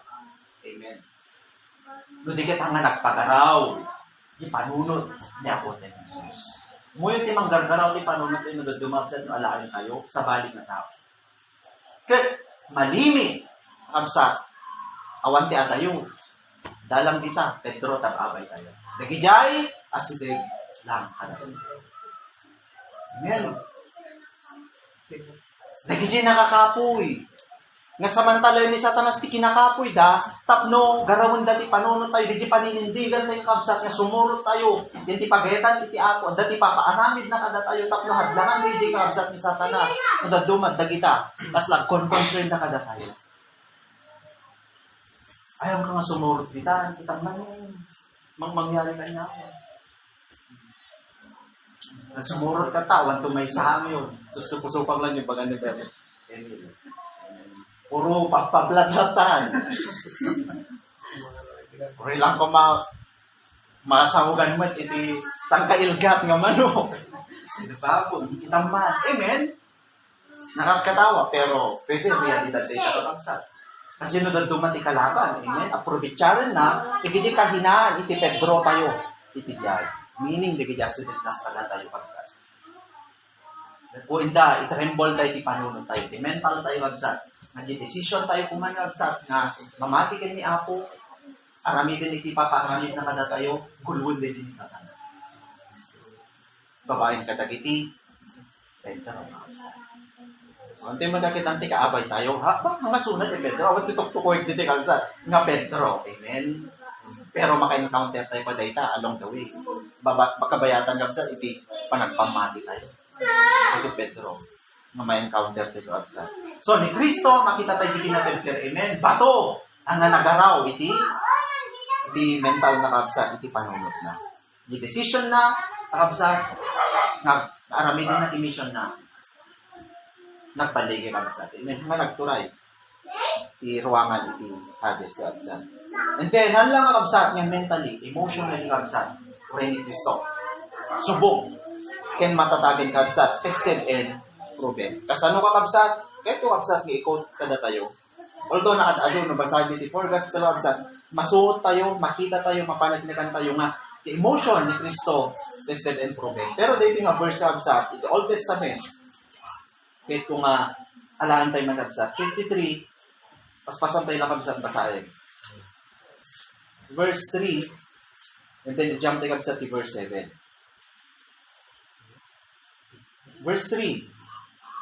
Speaker 3: Amen. Nudi kita nga nagpagaraw, ipanunod ni Apo tayo ng Jesus. Muyo ti manggargaraw ti panunod tayo na dumabsat no alain tayo sa balik na tao. Kat malimi, kabsat, awan ti atayo, dalang kita, Pedro, tab-abay tayo. Dagijay, asidig lang kada. Amen. Dagijay nakakapoy. Nga samantala ni Satanas ti kinakapoy tapno garawon dati panunod tayo, di paninindigan tayo kabsat nga sumurot tayo, di pagayetan iti ako, dati papaaramid na kada tayo, tapno hadlangan di kabsat ni Satanas, kung dumad dagita, tas concern na kada tayo. Ayaw ka nga sumurot dita, kitang mangyari ka niya ako. Sumurot ka tawan, tumay sa amin yun. Supusupang lang yung bagay ni Bebe. Puro pagpablatlatan. Puro lang ko masahugan mo iti sangkailgat nga manok. Diba po? Kitang man. Amen? Nakakatawa, pero pwede realidad tayo kakabsat. Kasi no dumati kalaban. Amen? Aprobitsaran na, iti kahinaan, iti Pedro tayo. Iti jay. Meaning, di kaya sulit lang pala tayo kabsat. O inda, itremble tayo, iti panunod tayo. Iti mental tayo kabsat. Nag-decision tayo kumanyabsat na mamati ka ni Apo, aramidin iti paparamid na kada tayo, kulwun din ni Satanas. Babaeng katagiti, Pedro, kabsat. So, antay magkakitanti kaabay tayo, ha? Mga sunod ni Pedro, awat titok-tukoy dito kabsat, nga Pedro, amen? Pero maka-encounter tayo pa data along the way. Bakabayatan kabsat, iti panagpamati tayo. Ito Pedro, nga may encounter dito kabsat. So, ni Kristo, makita tayo di pinatempler, amen? Bato, ang nagaraw, iti mental na kabsat, iti panunod na. Di decision na, kabsat, nag-aramidin na mission na, nagbaligi kabsat. Amen? Nga nagturay, iti ruangan, iti Hades, kabsat. And then, lang kabsat, nga mentally, emotionally kabsat, uri ni Kristo. Subok, ken matatagin kabsat, tested and proven. Kasano ka kabsat? Ito kabsat nga ikot kada tayo. Although nakadado no basahin ti Forgas pero kabsat, masuot tayo, makita tayo, mapanagnikan tayo nga the emotion ni Kristo tested and proven. Pero dito nga verse kabsat, iti Old Testament. Kahit kung alaan tayo magkabsat, 23, paspasan tayo lang kabsat basahin. Verse 3, and then jump tayo kabsat ti verse 7. Verse 3,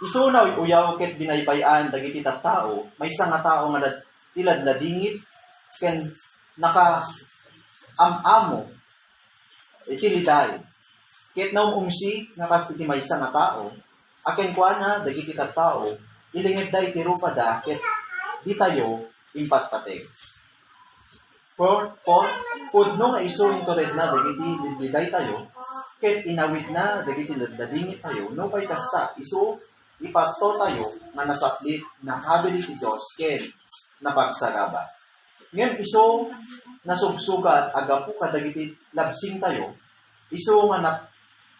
Speaker 3: isunaw uyaw ket binaybayan dagiti tattao, may isang nga tao nga tilad na dingit ken amo, iti liday. Ket na umsi, nakas iti maysa nga tao, aken kwa na, dagiti tao, ilingid da iti rupa da, ket di tayo, impatpateg. For, pudno nga iso into red na, dagiti liday tayo, ket inawid na, dagiti dadingit tayo, no kay kasta, iso, ipato tayo, nga nasaplit, na habilit ti Diyos, ken napagsagaba. Ngayon, iso, nasugsugat, agapu kadagiti labsing tayo, iso nga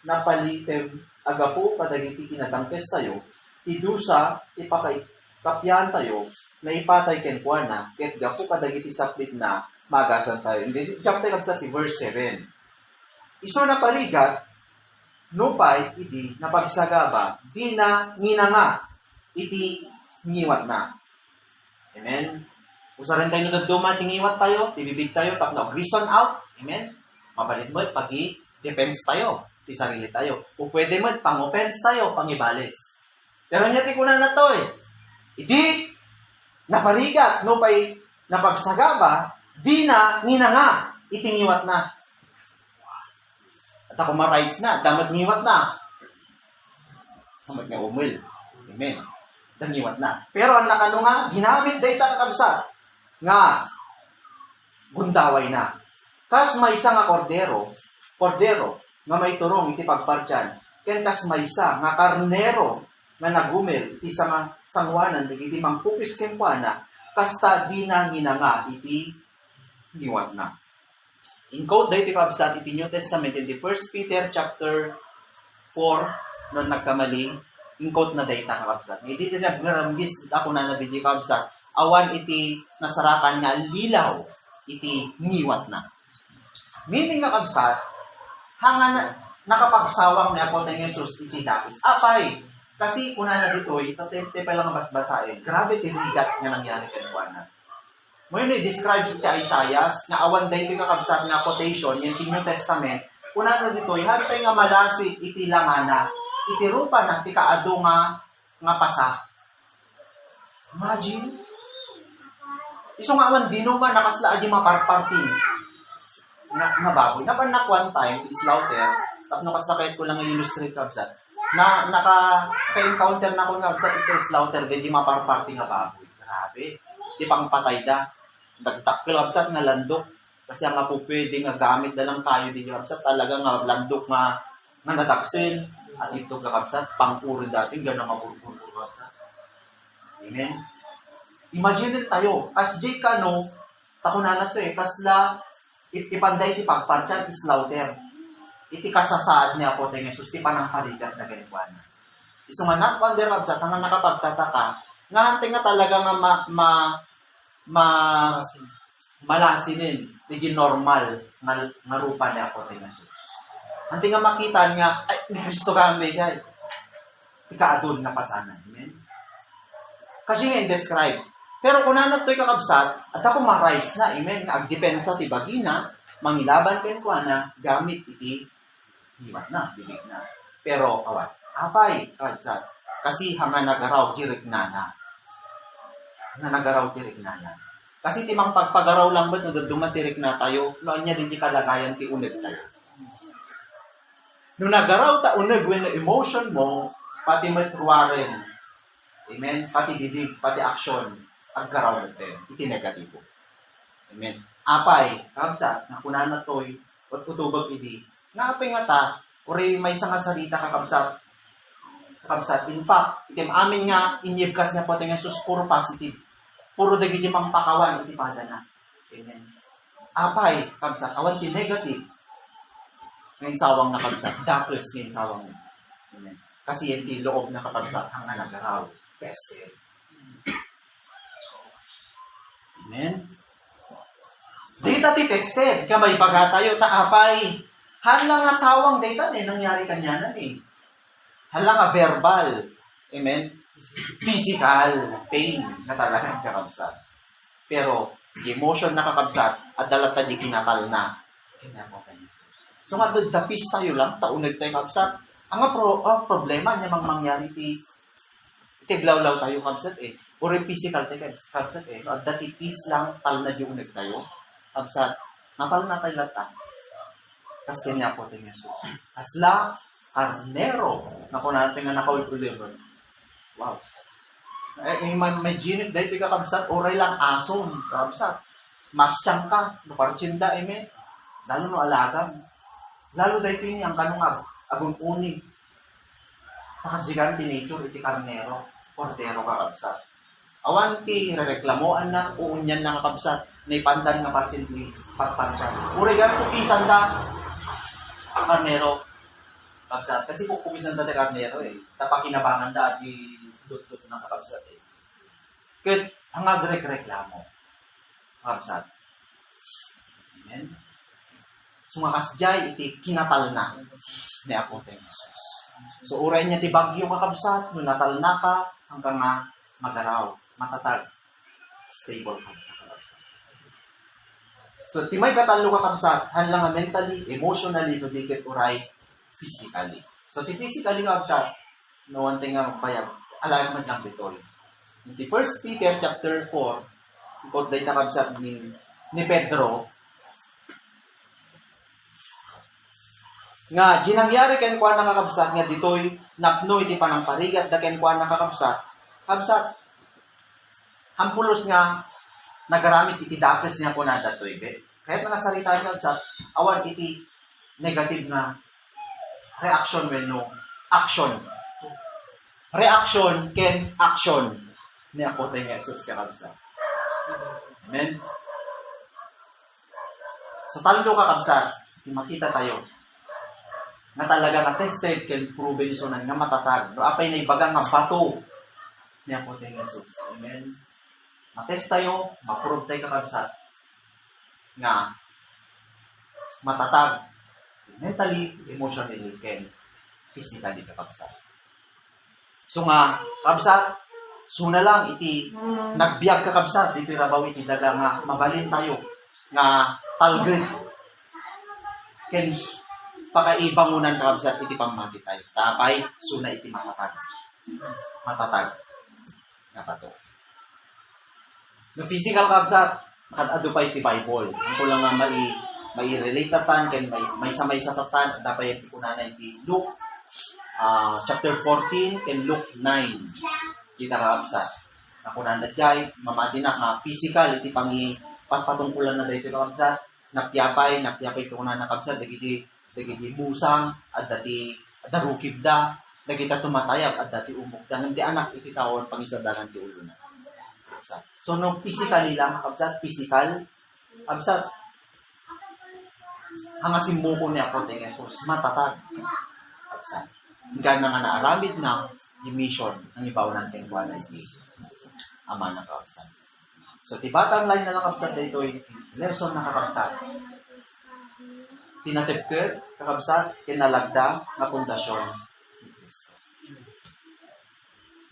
Speaker 3: napalitem, agapu kadagiti kinatangkes tayo, tidusa, ipakapyan tayo, na ipatay kenkwa na, ket gapu kadagiti saplit na, magasan tayo. Hindi, jump tayo sa verse 7. Iso na parigat, nupay, iti, napagsagaba, di na nginanga, iti, ngiwat na. Amen? Usaran tayo nagduma, tingiwat tayo, tibibig tayo, tapno, reason out. Amen? Mabalit mo, pag-defense tayo, ti sarili tayo. O pwede mo, pang-offense tayo, pang-ibales. Pero niya tikunan na to eh. Iti, naparigat, no pa'y napagsagaba, di na, nginanga, itingiwat na. At ako ma-rights na, damat ngiwat na. Samat nga umil. Amen. Dangiwat na. Pero ang nakano nga, ginamit data na kabsat, nga, gundaway na. Kas may isa nga kordero, nga may turong iti pagpartyan, ken kas may isa nga karnero, nga nagumel, iti sa nga sangwanan, iti mangpupis kempana, kasta di na nginanga, iti giwat na. In quote, dahil iti kabsat, iti New Testament, in the 1 Peter chapter 4, nung nagkamali, in quote na dahil kakabsat. Iti nagramgis, ako na nagdi kabsat, awan iti nasarakan nga lilaw, iti ngiwat na. Meaning nga kabsat, hanga nakapagsawang ni Apo ng Jesus iti dapis. Apay, kasi kuna na dito'y, tatente pa lang basbasain, grabe tinigat nga nangyari kay Juana. Ngayon i-describe si Isaiah, nga awan dahil iti kakabsat nga quotation, yung New Testament, kuna na dito'y, hatay nga malasit iti langana, iti rupa na, iti kaado nga pasa. Imagine, isong awan dinuma nakasla adi maparpartin na baboy. Napanak one time, slaughter, tapno kas nakayat ko lang illustrate kabsat, na naka-encounter na ko nga sa ito slaughter, di maparpartin nga baboy. Grabe, di pang patay da. Dagtakil kabsat nga landok, kasi ang nga po pwede nga gamit na lang tayo di kabsat, talaga nga landok nga nadaksil, at ito kabsat, pang-uri dati, gano'ng mapurpuro kabsat. Amen? Imagine tayo, as J ka no, takunan na to eh, kasla, ipanday ti pagpartyan, slaughter. Iti kasasaad niya po tayo Jesus, ti panang paligat na ganikuan. Iso nga not wonder of that, nga nakapagtataka, nga hantay nga talaga nga malasinin, ti normal nga rupa niya po tayo Jesus. Hantay nga makita nga, ay, Kristo kami siya. Ikaadun na pasanan. Amen? Kasi nga describe. Pero kung nanat to'y kakabsat, at ako ma-rights na, amen, ag-depensa ti bagina, mangilaban ken kwa na, gamit iti, hiwat na, bibig na. Pero, awat, apay, kakabsat, kasi hanga nagaraw, jirik na na. Hanga nagaraw, jirik na na. Kasi timang pagpagaraw lang ba't nagdumatirik na tayo, noon niya din di kalagayan ti uneg tayo. Nung nagaraw ta uneg, when emotion mo, pati matruwaren, amen, pati didig, pati aksyon, aggaraw natin, iti negatibo. Amen. Apay, kakabsat, nakunan na to'y, at utubag idi, nga apay nga ta, uri may isang salita kakabsat, in fact, itim amin nga, inyibkas na po tayo Jesus, puro positive, puro dagiti mang pakawan, iti pada na. Amen. Apay, kakabsat, awan ti negative, ngayon sawang na kakabsat, dakles ngayon sawang. Amen. Kasi yan ti loob na kakabsat, hanga nagaraw, tested. Amen? Data ti tested. Kamay baga tayo, taapay. Hala nga sawang data nangyari kanyanan eh. Hala nga verbal. Amen? Physical pain na talagang kakabsat. Pero, emotion na kakabsat at dalata di kinatal na. Kinako ka Jesus. So nga, dapis tayo lang, taunag tayo kakabsat. Ang problema niya mangyari ti glawlaw tayo kakabsat eh. Or physical tayo kakabsat eh. At dati peace lang, tal na yung tayo. Kabsat, Napal na tayo lata. Kasi niya po tingin Jesus. Asla, karnero. Naku natin nga nakawag-deliver. Wow. May ginit dahil ka kabsat, oray lang ason, kabsat. Masyang ka, luparchinda, lalo no alagam. Lalo dahil ini ang kanong agong unig. Nakasigan tinature, iti karnero, kordero ka kabsat. Awan ti rereklamoan na, uunyan na nga kabsat, naipandan nga parchinda, patpansat. Oray ganito pisan da, karnero, kabsat. Kasi kung kumisan da karnero tapakinabangan da, di dut-dut ng kabsat Kaya hangag reklamo. Kabsat. Amen. Sumakas jay, iti kinatal na ni Apoteng Jesus. So, uray niya ti bagyo kakabsat, nung natal na ka, hanggang nga magaraw, matatag, stable ka. So, ti may katalo ka kabsat, hanlang nga mentally, emotionally, no dikit uray, physically. So, ti physically kabsat, no one thing nga magbayag, alam man lang dito. Di 1 Peter chapter 4, ikot day nakabsat ni Pedro, nga ginangyari ken kuan nakakabsat nga ditoy napno iti panang parigat da ken kuan nakakabsat, kabsat, hampulos nga nagaramit iti dakes niya ko na datoy be. Kahit nga sarita niya kabsat, awan iti negative na reaction when no action. Reaction ken action ni Apoteng Jesus kakabsat. Amen. So talo kakabsat, makita tayo na talagang attested ken proven so nga matatag. No apay na ibagang nga bato ni Apoteng Jesus. Amen. Matest tayo, maprove tayo kakabsat nga matatag mentally, emotionally, ken physically kakabsat. So nga, kabsat, suna lang iti nagbiag kakabsat, dito rabaw iti daga nga mabalin tayo nga talged ken pakaibangunan kakabsat iti pamati tayo. Tapay, suna iti matatag. Matatag. Nga pa to. No physical kabsat, nakadado pa iti Bible. Ang kulang nga mai-relate tatan, ken may samay sa tatan, dapat iti kunana iti Luke chapter 14 ken Luke 9. Kita kakabsat. Nakunan na jay, mamati na nga physical iti patungkulan na dito kakabsat. Napyapay kunan na kabsat dagiti busang at dati darukib da dagita tumatayab at dati umugda hindi anak iti tawon pangisadanan ti ulo na. So no physically lang kabsat, physical kabsat hanga simbuko ni Apoteng Jesus matatag kabsat. Hingga na nga naaramid na yung mission ng ibaw ng tengwa na iti ama na kabsat. So tibatang line na lang kabsat dito lesson na kakabsat. Tinatipker, kakabsat, kinalagda na pundasyon ni Kristo.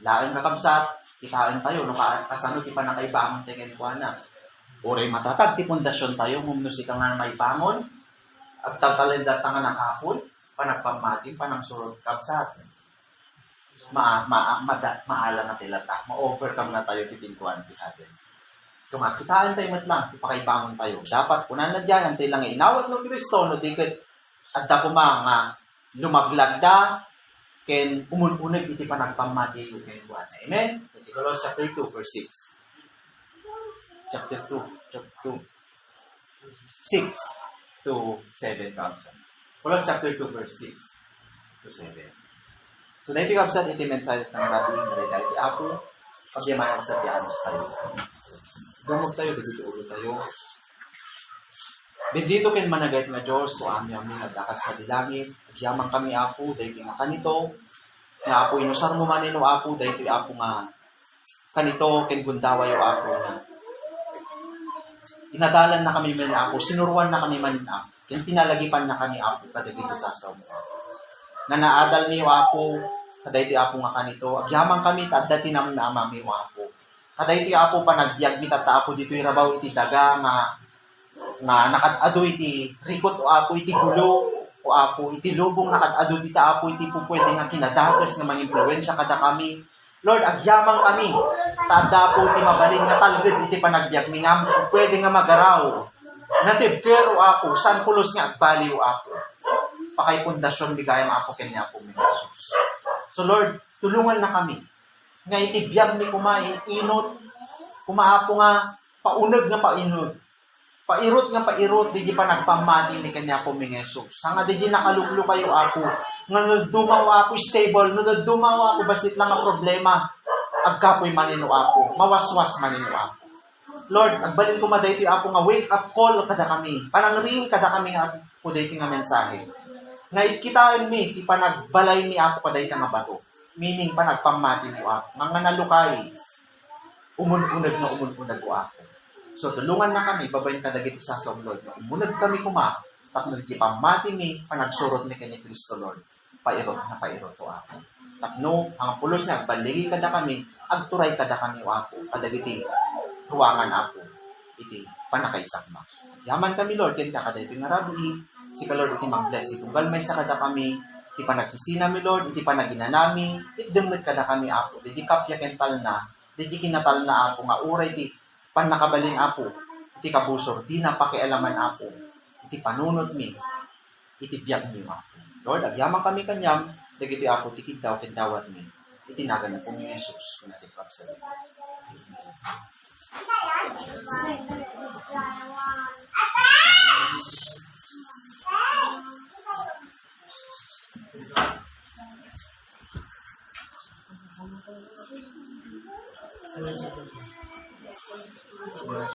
Speaker 3: Lain kakabsat, kitain tayo, no kasano ti pa nakaibangon tingin ko na. Ore matatag ti pundasyon tayo, mumnusi ka nga may bangon, at tatalindat nga ng hapon, panagpamating, panangsurod kabsat. Maala na tilata, ma-overcome na tayo ti pintuan ti Hades. So nga, kitaan tayo matlang, ipakaibangon tayo. Dapat, kunan na dyan, antay lang inawat ng Kristo, no dikit, at da kuma nga, lumaglagda, ken umununag iti panagpamati yung ken buwan. Amen? Colossians chapter 2, verse 6. Chapter 2, 6 to 7 kabsat. Colossians chapter 2, verse 6 to 7. So, na iti kabsat, iti mensahe ng rabi, na iti apo, pagyaman kabsat, yanos tayo. Gamot tayo, dito ulo tayo. Bendito ken managayat nga Diyos, so amin nagdakas sa dilangit, agyaman kami apo, dahil nga kanito, nga apo inusar mo manin o apo, dahil apo nga kanito, ken gundaway o apo na. Inadalan na kami man apo, sinuruan na kami man apo, ken pinalagipan na kami apo, kadagito sa mo. Nga naadal mi o apo, kadagito apo nga kanito, agyaman kami, tadati naman na amami o apo. Kada iti apo panagbiag mi tata dito irabaw iti daga nga nakadado iti rikot o apo iti gulo o apo iti lubong nakadado iti apo iti pupwede nga kinadagas nga mangimpluwensya kada kami. Lord, agyamang kami tada po iti mabalin nga talged iti panagbiag mi nga pupwede nga magaraw natibkero ako, san pulos nga agbaliw ako. Pakay pundasyon bigay mo ako kanya po mi Jesus. So Lord, tulungan na kami. Nga itibiyag ni kumain, inot, kumaapo nga, paunag nga painod. Pairot nga pairot, di pa nagpamati ni kanya po mi Jesus. Nga di nakaluklo kayo ako. Nga nagdumaw ako stable, nagdumaw ako basit lang ang problema. Agkapoy manino ako, mawaswas manino ako. Lord, agbalin ko madayto ako nga wake up call kada kami. Parang ring kada kami nga po dayto nga mensahe. Nga ikitaan mi, ti panagbalay mi ako kadayta nga bato. Meaning panagpamati mo ako. Mga nalukay, umununag na umununag ko ako. So tulungan na kami, babayin kadagit sa Lord. Umunag kami kuma, tapos nagkipamati mi, panagsurot mi kanya Kristo Lord. Pairot na pairot ko ako. Tapno, ang pulos na, baligi kada kami, agturay kada kami ako, kadagiti, ruangan ako, iti panakaisakma. Yaman kami Lord, kaya kada ito nga rabi, si ka Lord iti mag-bless, iti galmay sa kada kami, iti panagsisina mi Lord, iti panaginanami, iti demit kada kami ako, iti kapya kental na, iti kinatal na ako, nga uray iti panakabalin ako, iti kabusor, di na pakialaman ako, iti panunod mi, iti biyag mi ako. Lord, agyaman kami kanyam, dagiti ako, tikid daw, kendawat mi, iti nagan na po ni Jesus, kung natin kapsalit. Amen.